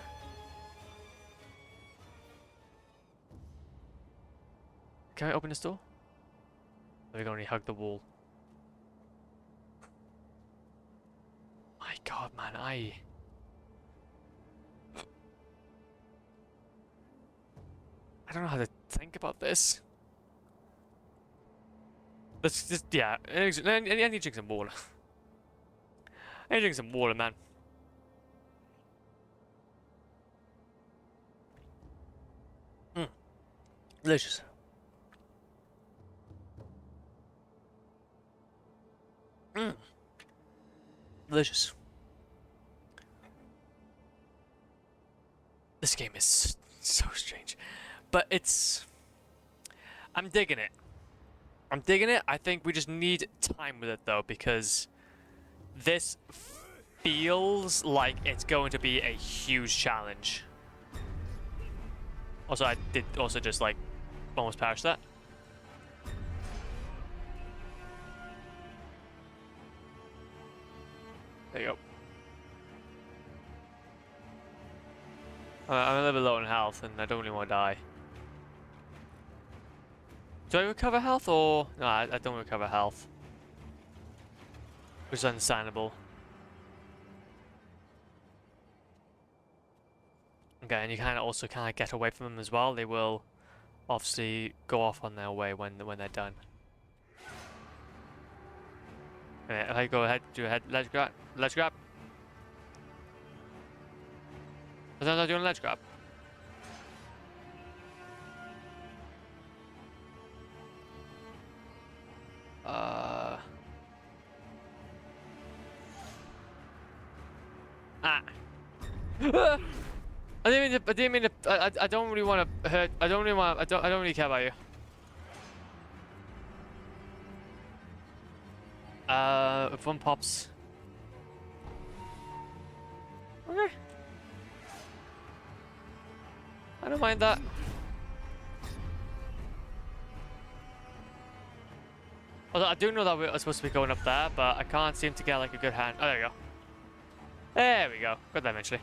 Can I open this door? Or we can only hug the wall. My god, man, I don't know how to think about this. Let's just, yeah, I need to drink some water. I need to drink some water, man. Delicious. Delicious. This game is so strange. But I'm digging it. I'm digging it. I think we just need time with it though, because this feels like it's going to be a huge challenge. Also, I did also just like almost perish that. There you go. I'm a little bit low on health and I don't really want to die. Do I recover health or... No, I don't recover health. Which is understandable. Okay, and you kind of also kind of get away from them as well. They will obviously go off on their way when they're done. Okay, if I go ahead, do ahead, ledge grab. Ledge grab. Was I not doing ledge grab? I didn't mean to, I don't really want to hurt, I don't really care about you. If one pops. Okay. I don't mind that. Although I do know that we're supposed to be going up there, but I can't seem to get like a good hand. Oh, there we go. There we go. Got that eventually.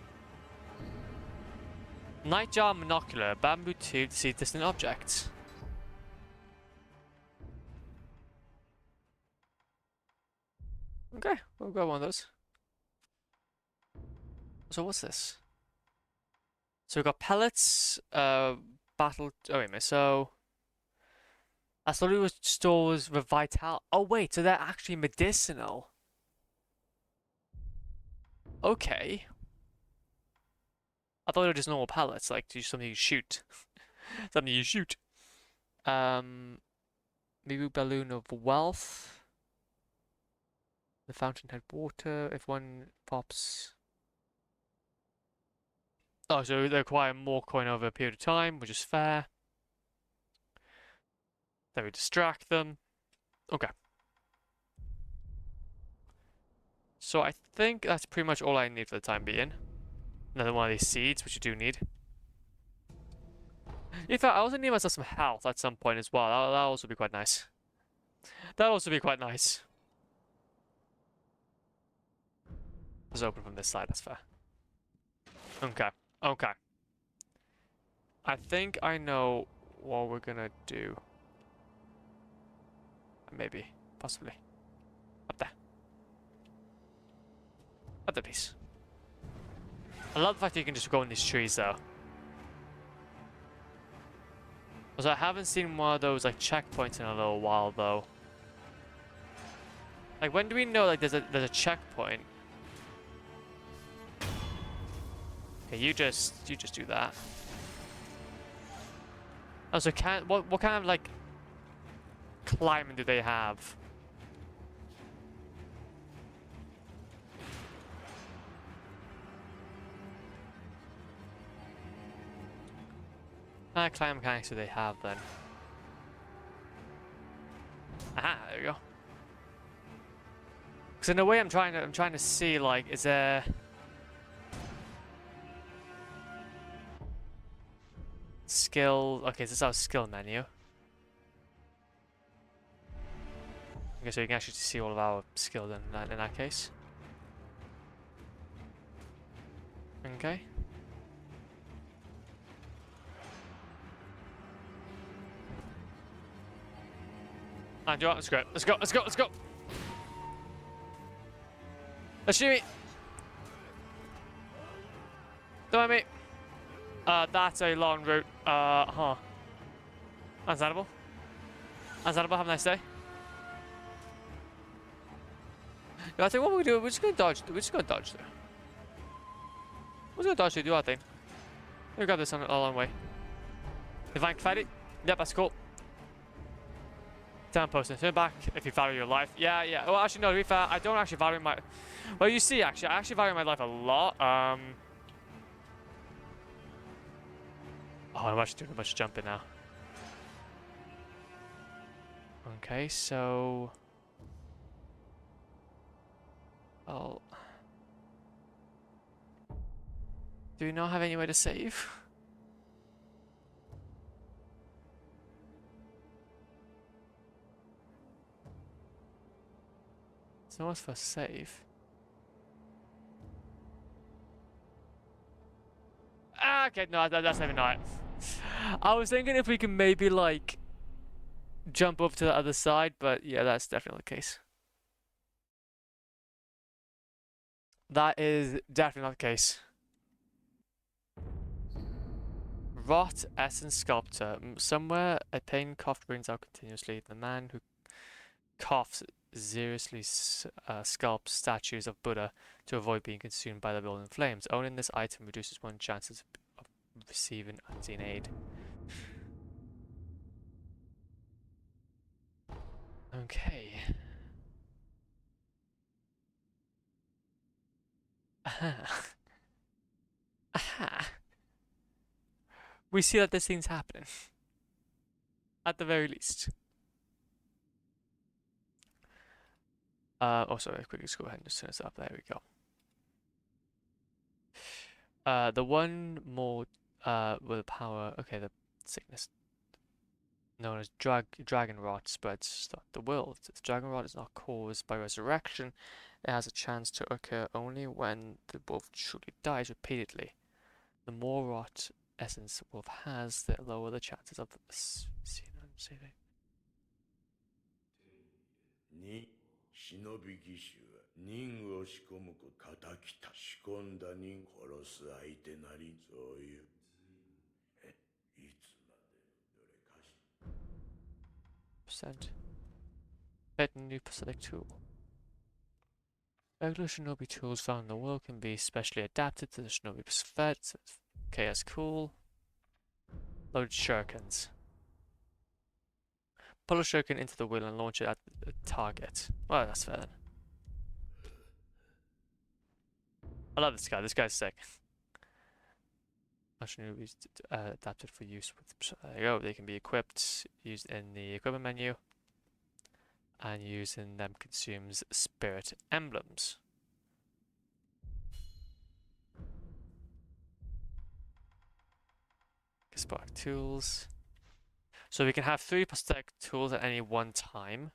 Nightjar monocular, bamboo tube to see distant objects. Okay, we'll go one of those. So what's this? So we've got pellets, battle. Oh wait a minute. So I thought it was stores with vital. Oh wait, so they're actually medicinal. Okay. I thought they were just normal pellets, like something you shoot. Something you shoot. Maybe balloon of wealth. The fountainhead water. If one pops. Oh, so they acquire more coin over a period of time, which is fair. Then we distract them. Okay. So I think that's pretty much all I need for the time being. Another one of these seeds, which you do need. In fact, I also need myself some health at some point as well. That'll also be quite nice. That'll also be quite nice. Let's open from this side, that's fair. Okay, okay. I think I know what we're gonna do. Maybe, possibly. Up there. Up there, please. I love the fact that you can just go in these trees, though. Also, I haven't seen one of those, like, checkpoints in a little while, though. Like, when do we know, like, there's a checkpoint? Okay, you just do that. Also, what kind of, like, climbing do they have? What kind of climb mechanics do they have then? Aha, there we go. Because in a way, I'm trying to see, like, is there skill? Okay, this is our skill menu. Okay, so you can actually see all of our skills in that case. Okay. And you know what? Let's go. Let's go. Let's go. Let's go. Let's shoot me. Don't mind me. That's a long route. Understandable. Understandable. Have a nice day. Yeah, I think what we do, we're just gonna dodge. We're just gonna dodge there. We're just gonna dodge to do our thing. We got this on a long way. If I can fight it, yep, that's cool. Down posting. Turn back if you value your life. Yeah, yeah. Well, actually, no. To be fair, I don't actually value my. Well, you see, actually, I actually value my life a lot. Oh, I'm actually doing a bunch of jumping now. Okay, so. Well. Do we not have any way to save? There's no one for save. Ah, okay, no, that's maybe not. I was thinking if we can maybe like jump up to the other side, but yeah, that's definitely the case. That is definitely not the case. Rot, Essence Sculptor. Somewhere a pain cough brings out continuously. The man who coughs seriously sculpts statues of Buddha to avoid being consumed by the building flames. Owning this item reduces one's chances of receiving unseen aid. Okay. Aha. Aha. We see that this thing's happening. At the very least. Oh, sorry, quickly just go ahead and just turn this up. There we go. The one more with power. Okay, the sickness known as dragon rot spreads throughout the world. If dragon rot is not caused by resurrection, it has a chance to occur only when the wolf truly dies repeatedly. The more rot essence the wolf has, the lower the chances of saving. に忍び義手は任を仕込むこ仇きた仕込んだ任殺す相手なりそういういつまでどれかし Percent. Get a new prosthetic tool. Regular shinobi tools found in the world can be specially adapted to the shinobi prosthetic. Okay, that's cool. Load shurikens. Pull a shuriken into the wheel and launch it at the target. Well, that's fair then. I love this guy. This guy's sick. Shinobi adapted for use with. There you go. They can be equipped, used in the equipment menu, and using them consumes spirit emblems. Spark tools. So we can have 3 prosthetic tools at any one time.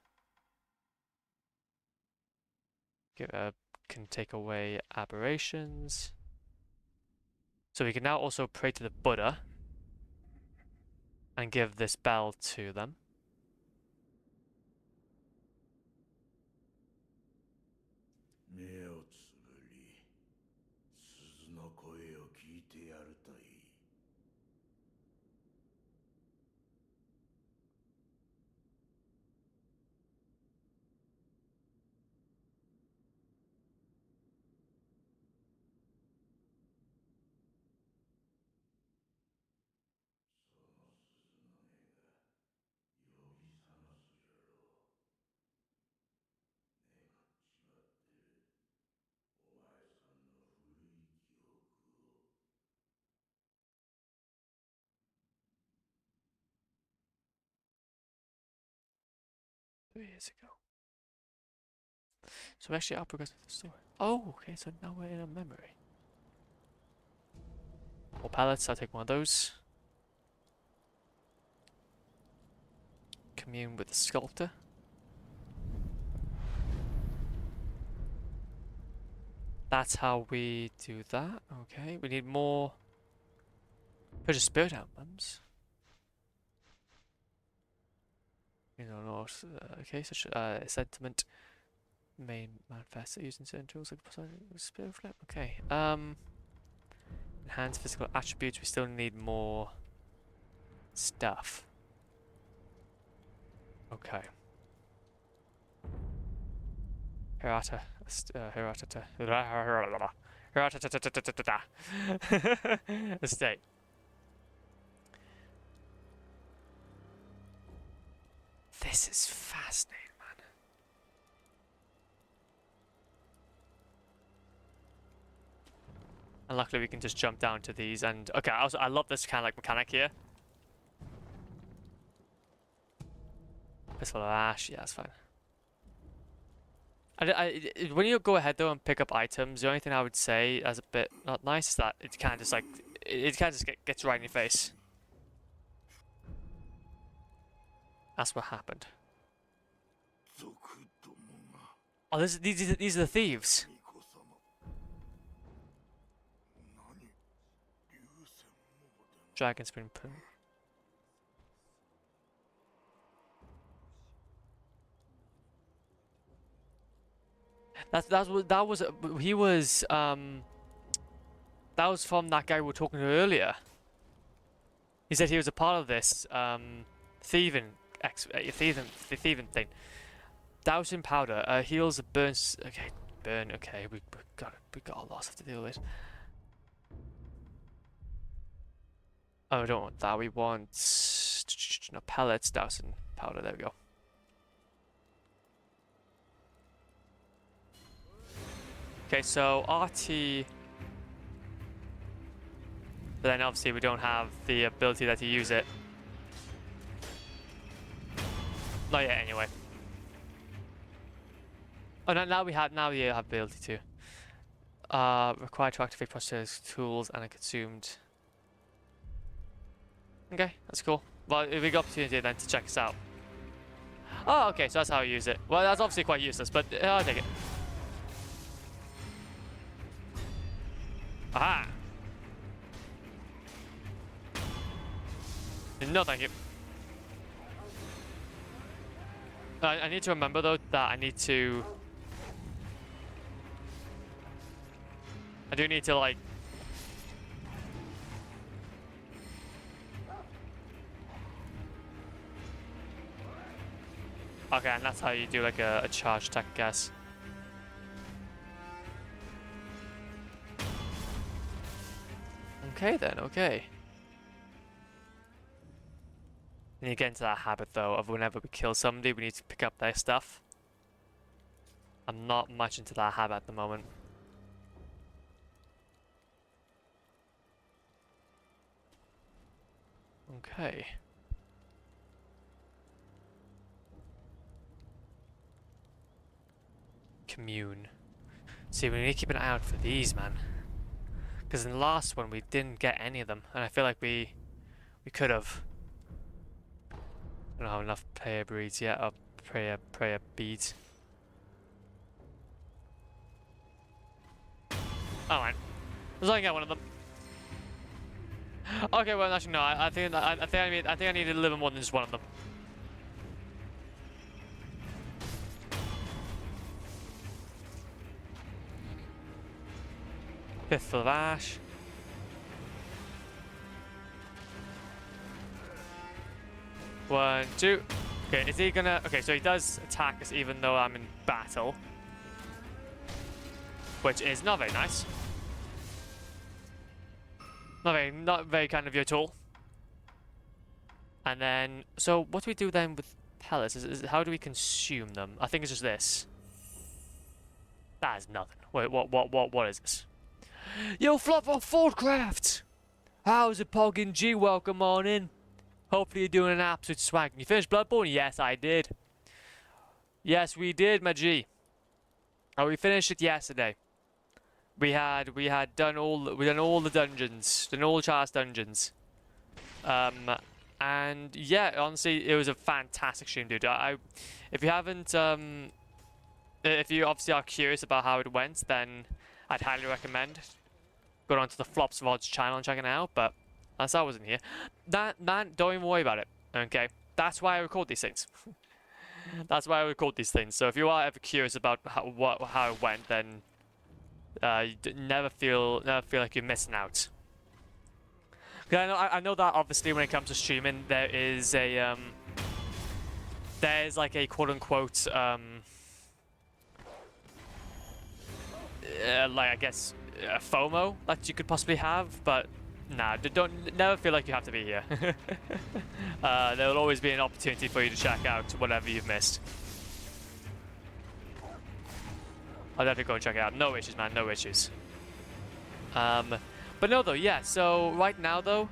Can take away aberrations. So we can now also pray to the Buddha and give this bell to them. 目をつぶり鈴の声を聞いてやるといい Years ago. So actually I'll progress with the story. Oh, okay, so now we're in a memory. More pallets, I'll take one of those. Commune with the sculptor. That's how we do that. Okay, we need more. Purchase spirit emblems. You know, not okay. Such sentiment may manifest using certain tools like spirit flip. Okay. Enhance physical attributes. We still need more stuff. Okay. Hirata. Estate. This is fascinating, man. And luckily we can just jump down to these and okay, I love this kind of like mechanic here. Pistol of Ash, yeah, that's fine. When you go ahead though and pick up items, the only thing I would say as a bit not nice is that it kind of just like it kind of just gets right in your face. That's what happened. Oh, these are the thieves. Dragon's been put. That was he was that was from that guy we were talking to earlier. He said he was a part of this thieving thing. Dousing powder heals burns. Okay, burn. Okay, we got a lot of stuff to deal with. Oh, we don't want that. We want no pellets, dousing powder. There we go. Okay, so RT. But then obviously we don't have the ability to use it. Not yet, anyway. Oh, now we have the ability to. Required to activate process tools and are consumed. Okay, that's cool. Well, we got opportunity then to check this out. Oh, okay, so that's how you use it. Well, that's obviously quite useless, but I'll take it. Aha! No, thank you. I need to remember though that I do need to like. Okay, and that's how you do like a charge attack, I guess. Okay then, okay. And you get into that habit though of whenever we kill somebody, we need to pick up their stuff. I'm not much into that habit at the moment. Okay. Commune. See, we need to keep an eye out for these, man. Because in the last one, we didn't get any of them. And I feel like we could have. I don't have enough prayer beads yet, or prayer beads. Oh man, as long as I get one of them. Okay, well actually no, I think I need a little more than just one of them. Fifth of Ash. One, two. Okay, is he gonna... Okay, so he does attack us even though I'm in battle. Which is not very nice. Not very kind of you at all. And then... So, what do we do then with pellets? How do we consume them? I think it's just this. That is nothing. Wait, what is this? Yo, Flop on Fordcraft! How's it, Poggin G? Welcome on in. Hopefully you're doing an absolute swag. You finished Bloodborne? Yes, I did. Yes, we did, my G. Oh, we finished it yesterday. We had done all the dungeons, done all the Charles dungeons. And yeah, honestly, it was a fantastic stream, dude. If you haven't, if you obviously are curious about how it went, then I'd highly recommend going onto the Flops VODs channel and checking it out. But as I wasn't here, don't even worry about it. Okay, that's why I record these things. That's why I record these things. So if you are ever curious about how it went, then never feel like you're missing out. I know that obviously when it comes to streaming, there is a there's like a quote unquote like I guess FOMO that you could possibly have, but nah, never feel like you have to be here. There will always be an opportunity for you to check out whatever you've missed. I'll definitely go and check it out. No issues, man. No issues. But no, though, yeah. So right now, though,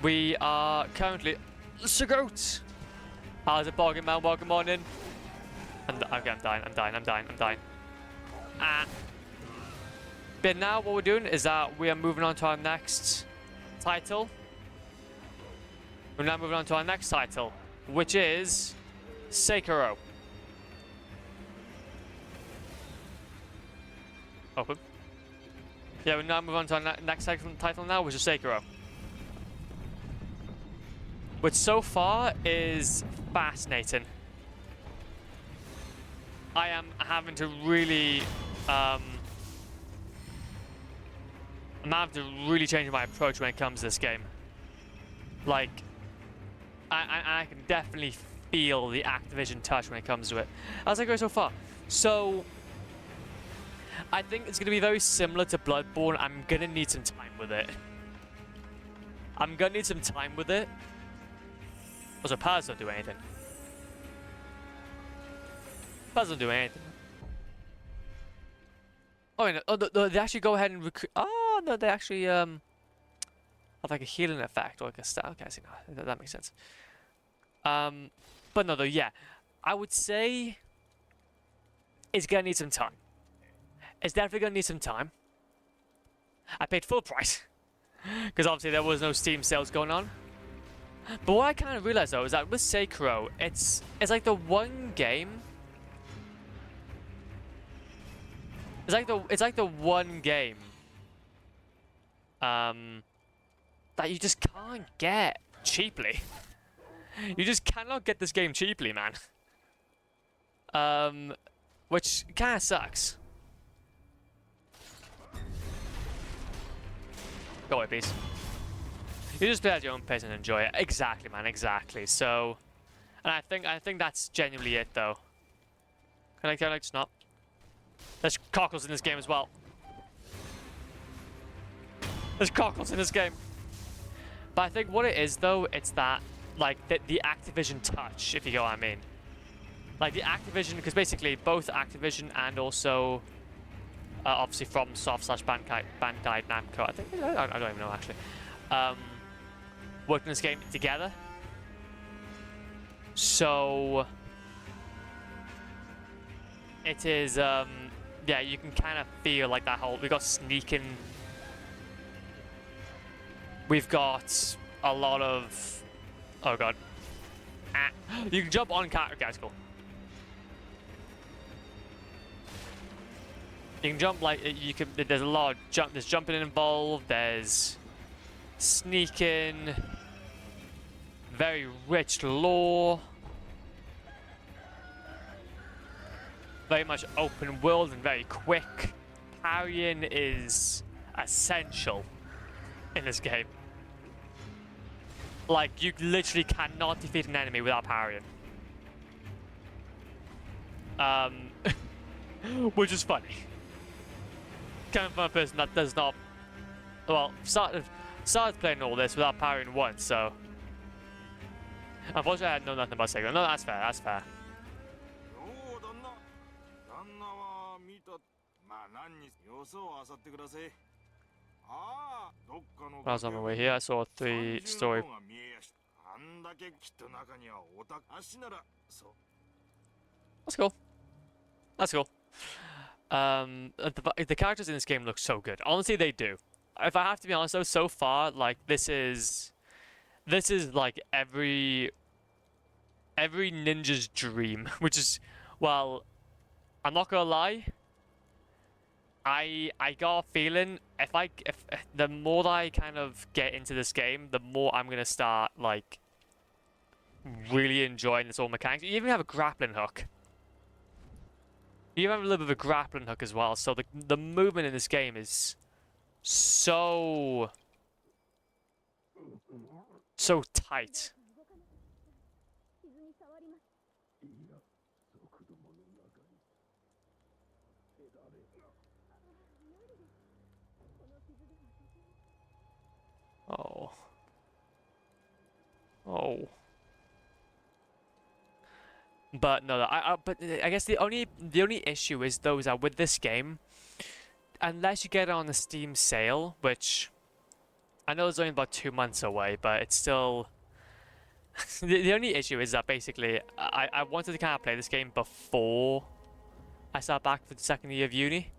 we are currently Sekiro. How's it, bargain man? Welcome on in. Okay, I'm dying. Ah. But now what we're doing is that we are moving on to our next title. We're now moving on to our next title, which is Sekiro. Open. Yeah, we're now moving on to our next title now, which is Sekiro. Which so far is fascinating. I am having to really, I'm having to really change my approach when it comes to this game. Like, I can definitely feel the Activision touch when it comes to it. How's it going so far? So, I think it's going to be very similar to Bloodborne. I'm going to need some time with it. Also, Paz don't do anything. Oh, no, they actually go ahead and recruit. Oh, no, they actually have like a healing effect or like a stat. Okay, I see now. That makes sense. But no, though, yeah. I would say it's going to need some time. It's definitely going to need some time. I paid full price. Because obviously there was no Steam sales going on. But what I kind of realized though is that with Sekiro, it's like the one game. It's like the one game that you just can't get cheaply. You just cannot get this game cheaply, man. Which kind of sucks. Go away, please. You just play at your own pace and enjoy it. Exactly, man. Exactly. So, and I think that's genuinely it, though. Can I just not? There's cockles in this game as well. There's cockles in this game. But I think what it is, though, it's that like the Activision touch, if you get what I mean. Like the Activision, because basically both Activision and also obviously from Bandai Namco, I think I don't even know actually. Working this game together. So it is yeah, you can kind of feel like that whole, we've got sneaking, we've got a lot of, oh god, you can jump on character, guys, cool. You can jump like, you can, there's a lot of there's jumping involved, there's sneaking, very rich lore, very much open world and very quick. Parrying is essential in this game. Like, you literally cannot defeat an enemy without parrying. Which is funny. Coming from a person that does not, well, started playing all this without parrying once, so. Unfortunately, I had know nothing about Sekiro. No, that's fair, that's fair. When I was on my way here, I saw 3 story. That's cool. That's cool. The characters in this game look so good. Honestly, they do. If I have to be honest though, so far, like, this is like every ninja's dream, which is, well, I'm not gonna lie, I got a feeling if the more that I kind of get into this game, the more I'm gonna start like really enjoying this whole mechanics. You even have a grappling hook. You have a little bit of a grappling hook as well. So the movement in this game is so tight. Oh. Oh. But no, but I guess the only issue is though is that with this game, unless you get it on the Steam sale, which I know is only about 2 months away, but it's still the only issue is that basically I wanted to kind of play this game before I start back for the second year of uni.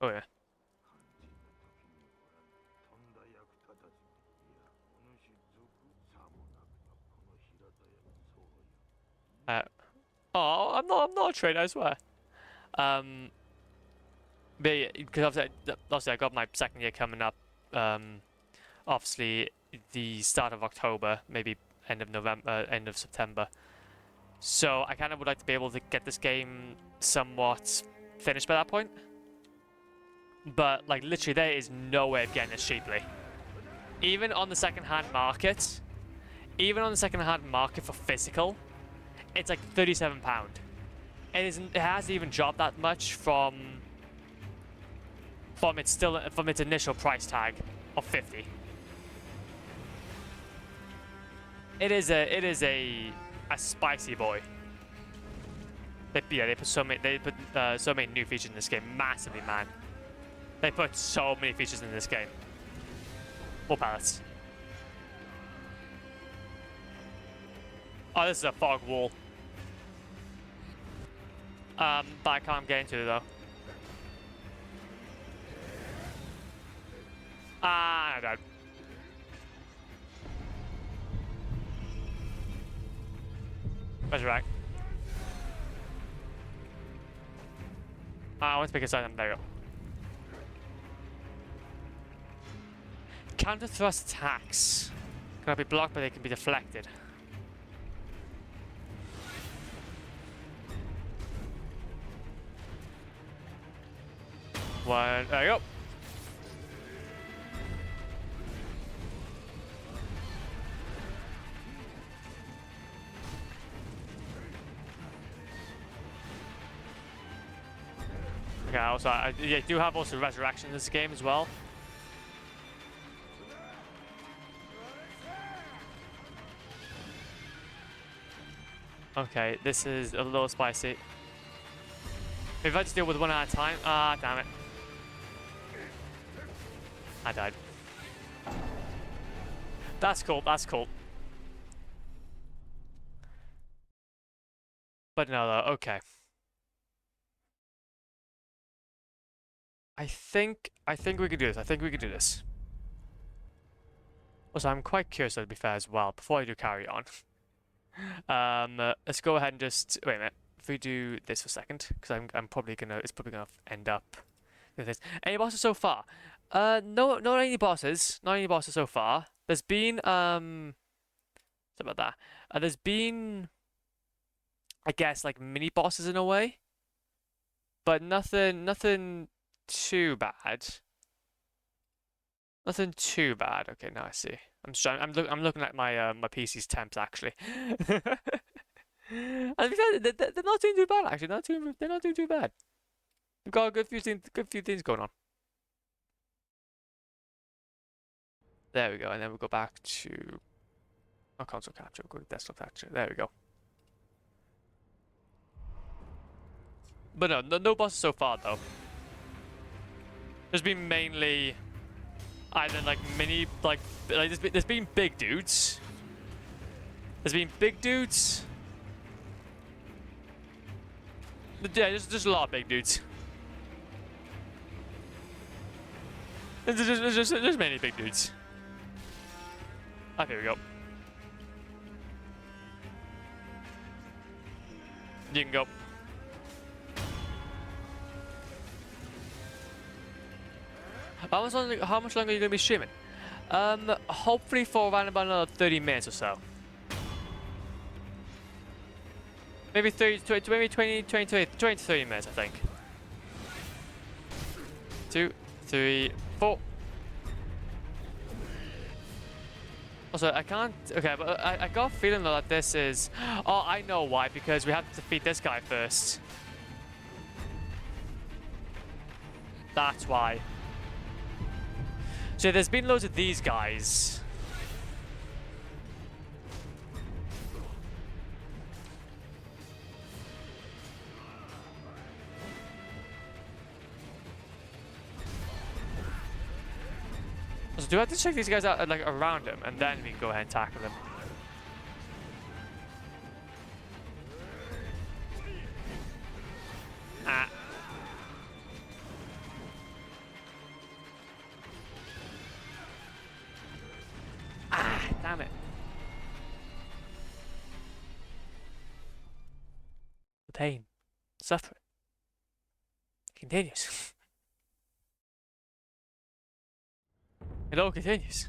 Oh yeah. Oh, I'm not a trainer, I swear. But yeah, because obviously I got my second year coming up. Obviously the start of October, maybe end of November, end of September. So I kind of would like to be able to get this game somewhat finished by that point. But like literally, there is no way of getting this cheaply. Even on the second-hand market, for physical, it's like £37. It hasn't even dropped that much from its initial price tag of 50. It is a spicy boy. They put so many new features in this game, massively, man. They put so many features in this game. More pallets. Oh, this is a fog wall. But I can't get into it though. Ah, I died. Resurrect. I want to pick a side. There you go. Counter thrust attacks cannot be blocked, but they can be deflected. One, there you go. Okay, also, I do have also resurrection in this game as well. Okay, this is a little spicy. If I just deal with one at a time, damn it. I died. That's cool, that's cool. But no, though, okay. I think we could do this. I think we could do this. Also, I'm quite curious, to be fair, as well, before I do carry on. Let's go ahead and just wait a minute. If we do this for a second, because it's probably gonna end up with this. Any bosses so far? No, not any bosses. Not any bosses so far. There's been something about that. There's been, I guess, like mini bosses in a way, but nothing too bad. Nothing too bad. Okay, now I see. I'm looking at my my PC's temps actually. And they're not doing too bad actually. They're not doing too bad. We've got a good few things going on. There we go, and then we'll go back to our console capture. We'll go to desktop capture. There we go. But no bosses so far though. There's been mainly either like mini, like there's been big dudes. There's been big dudes. Yeah, there's a lot of big dudes. There's many big dudes. Ah, here we go. You can go. How much longer are you going to be streaming? Hopefully for around about another 30 minutes or so. Maybe 30, 20, maybe 20 to 30 minutes, I think. 2, 3, 4. Also, I can't... Okay, but I got a feeling though that this is... Oh, I know why, because we have to defeat this guy first. That's why. So there's been loads of these guys. So do I have to check these guys out like around him and then we can go ahead and tackle them? Ah. Ah, damn it. The pain, suffering, continues. It all continues.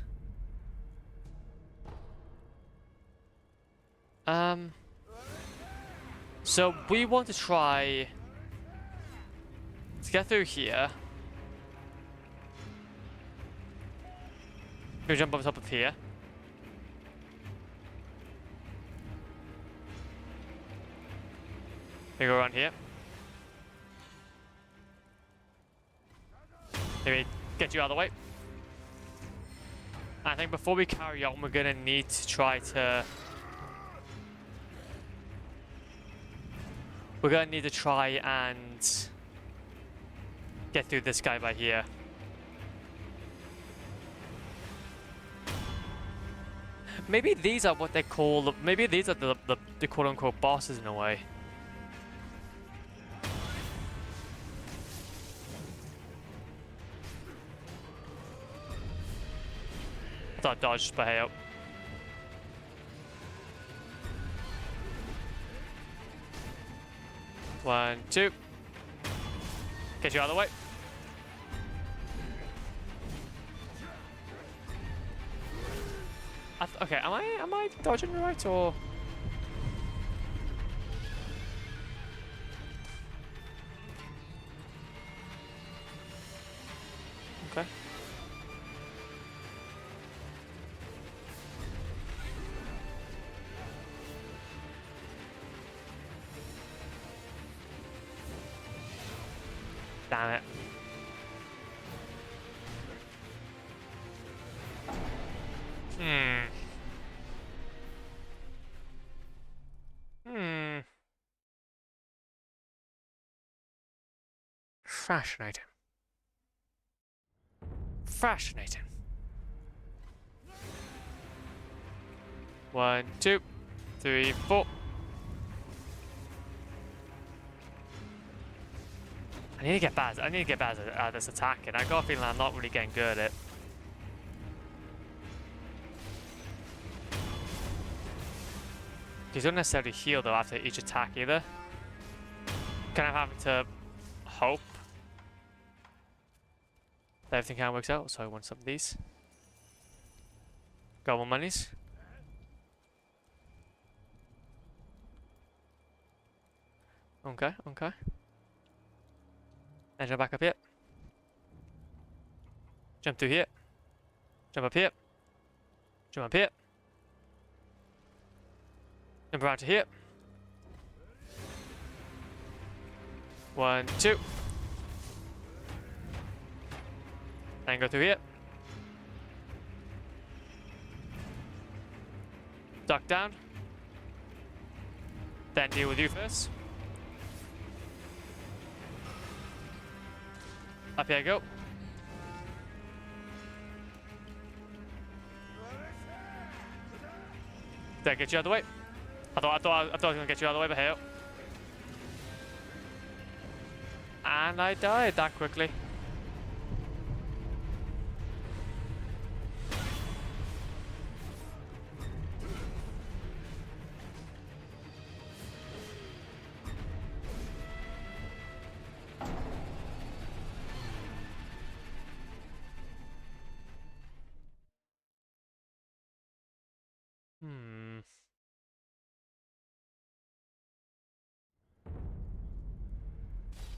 So we want to try to get through here. Maybe jump over top of here. Maybe go around here. Maybe get you out of the way. I think before we carry on, we're gonna need to try to... We're gonna need to try and get through this guy by here. Maybe these are what they call... Maybe these are the quote-unquote bosses in a way. I thought dodged, but hey up. One, two. Get you out of the way. Okay, am I dodging right or? Okay. Damn it. Fascinating. Fascinating. 1, 2, 3, 4. I need to get better. I need to get better at this attacking. I got a feeling I'm not really getting good at it. You don't necessarily heal though after each attack either. Kind of having to hope that everything kind of works out. So I want some of these. Got more monies. Okay, okay. And jump back up here. Jump through here. Jump up here. Jump up here. Jump around to here. 1, 2. And go through here. Duck down. Then deal with you first. Up here I go. Did I get you out of the way? I thought I was gonna get you out of the way, but hey. And I died that quickly.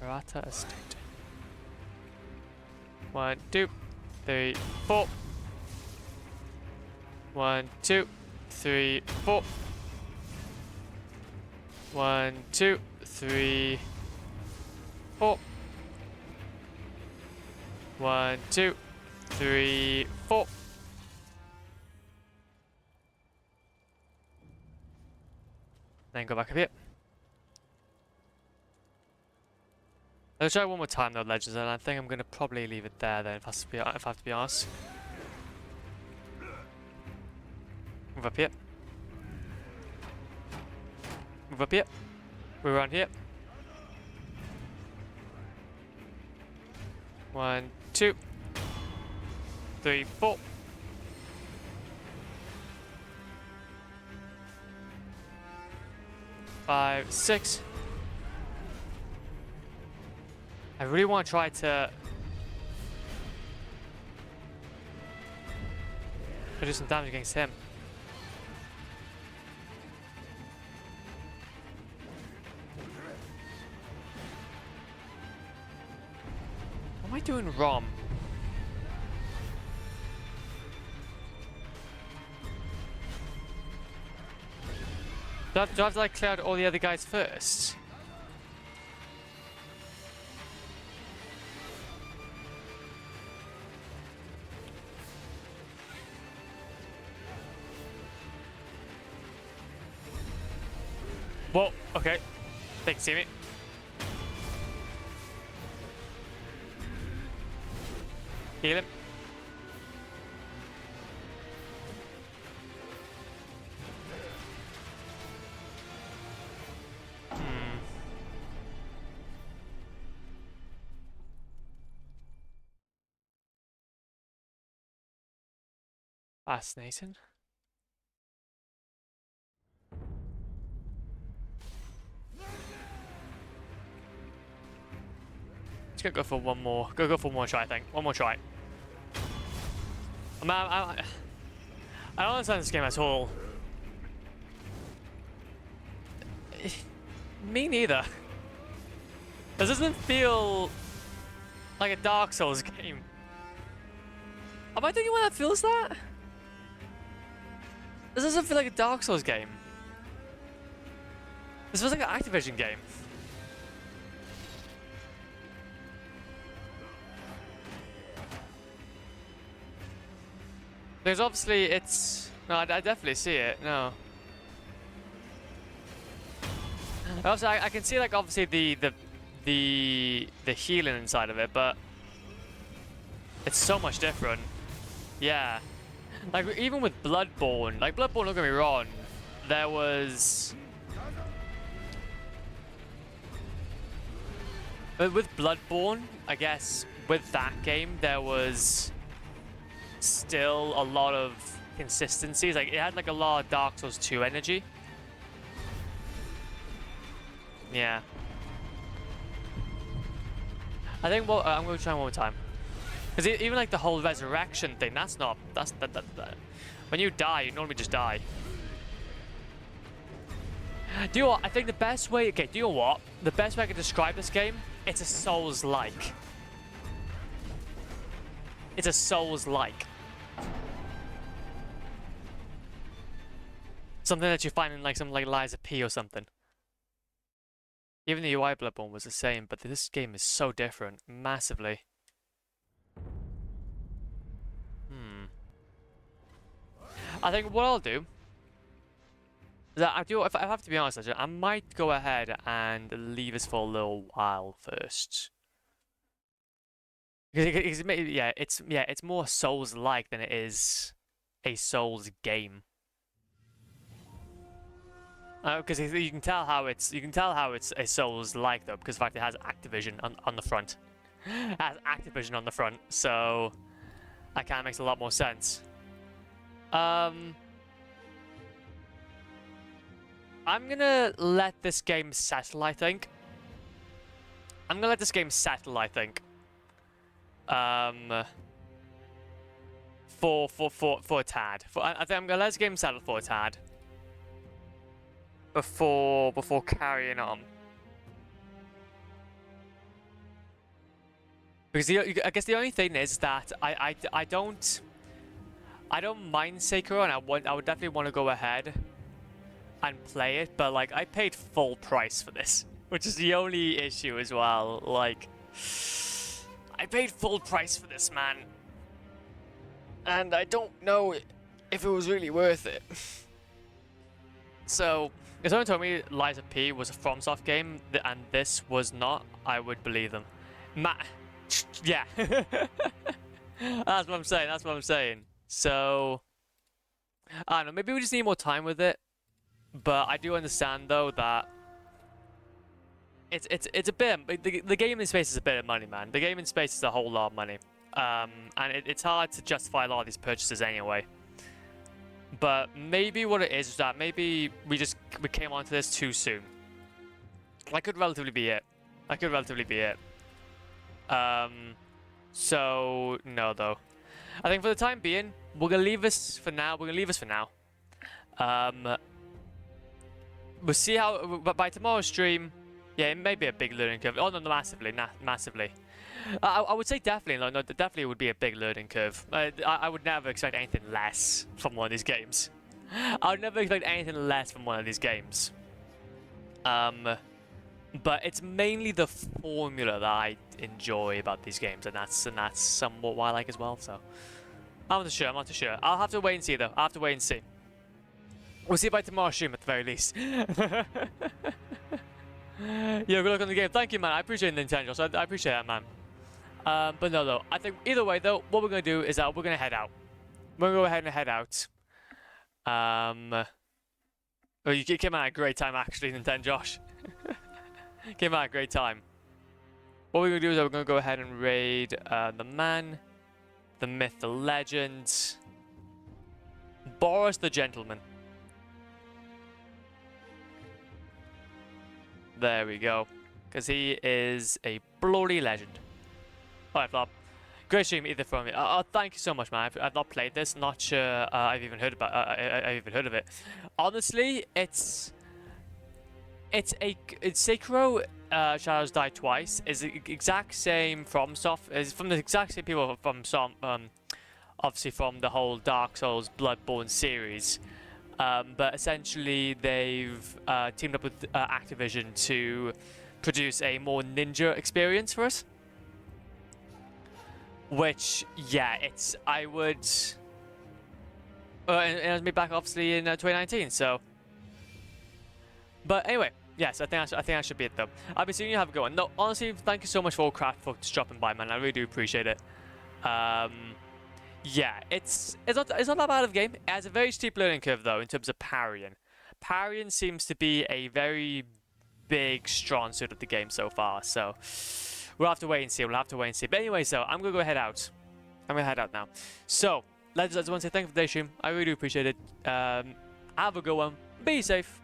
Barata Estate. 1, 2, 3, 4. 1, 2, 3, 4. 1, 2, 3, 4. 1, 2, 3, 4. Then go back up here. Let's try one more time though, Legends, and I think I'm gonna probably leave it there then if I have to be honest. Move up here. Move up here. We're around here. 1, 2, 3, 4. Five, 6. I really want to try to do some damage against him. What am I doing wrong? Do I have to like clear out all the other guys first? Whoa, okay. They can see me. Heal him. Fascinating. Just gonna go for one more. Go for one more try, I think. One more try. I don't understand this game at all. Me neither. This doesn't feel like a Dark Souls game. Am I the only one that feels that? This doesn't feel like a Dark Souls game. This feels like an Activision game. Because obviously it's... No, I definitely see it, no. Also, I can see like obviously the healing inside of it, but it's so much different. Yeah. Like even with Bloodborne, don't get me wrong, there was... But with Bloodborne, I guess, with that game, there was still a lot of consistencies. Like, it had like a lot of Dark Souls 2 energy. Yeah. I think I'm going to try one more time. Because even like the whole resurrection thing, that's not... That. When you die, you normally just die. Do you know what? I think the best way... Okay, do you know what? The best way I can describe this game, it's a Souls-like. It's a Souls-like. Something that you find in like something like Lies of P or something. Even the UI Bloodborne was the same, but this game is so different, massively. I think what I'll do is that if I have to be honest, I might go ahead and leave this for a little while first. Because it's more Souls-like than it is a Souls game. Because you can tell how it's a Souls-like though, because in fact it has Activision on the front. It has Activision on the front, so that kind of makes a lot more sense. I'm gonna let this game settle, I think. I'm gonna let this game settle, I think. For a tad. I think I'm gonna let this game settle for a tad. Before carrying on. Because I guess the only thing is that I don't mind Sekiro, and I would definitely want to go ahead and play it, but like I paid full price for this, which is the only issue as well. Like I paid full price for this, man, and I don't know if it was really worth it. So if someone told me Lies of P was a FromSoft game and this was not, I would believe them. Yeah. That's what I'm saying. That's what I'm saying. So I don't know. Maybe we just need more time with it. But I do understand though that it's a bit. The gaming space is a bit of money, man. The gaming space is a whole lot of money. And it's hard to justify a lot of these purchases anyway. But maybe what it is that maybe we came onto this too soon. That could relatively be it. That could relatively be it. So no though. I think for the time being, we're gonna leave this for now. We'll see how. But by tomorrow's stream, yeah, it may be a big learning curve. Oh no, massively, massively. I would say definitely. No, definitely would be a big learning curve. I would never expect anything less from one of these games. I would never expect anything less from one of these games. But it's mainly the formula that I enjoy about these games, and that's somewhat what I like as well. So I'm not too sure. I'll have to wait and see though. I'll have to wait and see. We'll see by tomorrow's stream at the very least. Yeah, good luck on the game. Thank you, man. I appreciate Nintendo. So I appreciate that, man. But no, though. I think either way, though, what we're gonna do is that we're gonna head out. We're gonna go ahead and head out. Oh, you came out at a great time, actually, Nintendo Josh. Came out at a great time. What we're gonna do is that we're gonna go ahead and raid the man, the myth, the legend, Boris the Gentleman. There we go. Because he is a bloody legend. Alright, Flop. Great stream either from you. Oh, thank you so much, man. I've not played this. Not sure I've even heard about. I've even heard of it. Honestly, it's Sekiro. Shadows Die Twice is the exact same FromSoft. Is from the exact same people from some. Obviously from the whole Dark Souls Bloodborne series. But essentially, they've teamed up with Activision to produce a more ninja experience for us. Which, yeah, I would. And it was made back obviously in 2019. So, but anyway, yes, I think that should be it though. I've been seeing you have a go on. No, honestly, thank you so much for all craft for dropping by, man. I really do appreciate it. Yeah, it's not that bad of a game. It has a very steep learning curve though in terms of parrying. Parrying seems to be a very big strong suit of the game so far. So we'll have to wait and see. But anyway, so I'm gonna go head out. I'm gonna head out now. So I just want to say thank you for today's stream. I really do appreciate it. Have a good one. Be safe,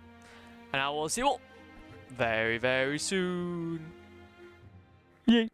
and I will see you all very, very soon. Yay.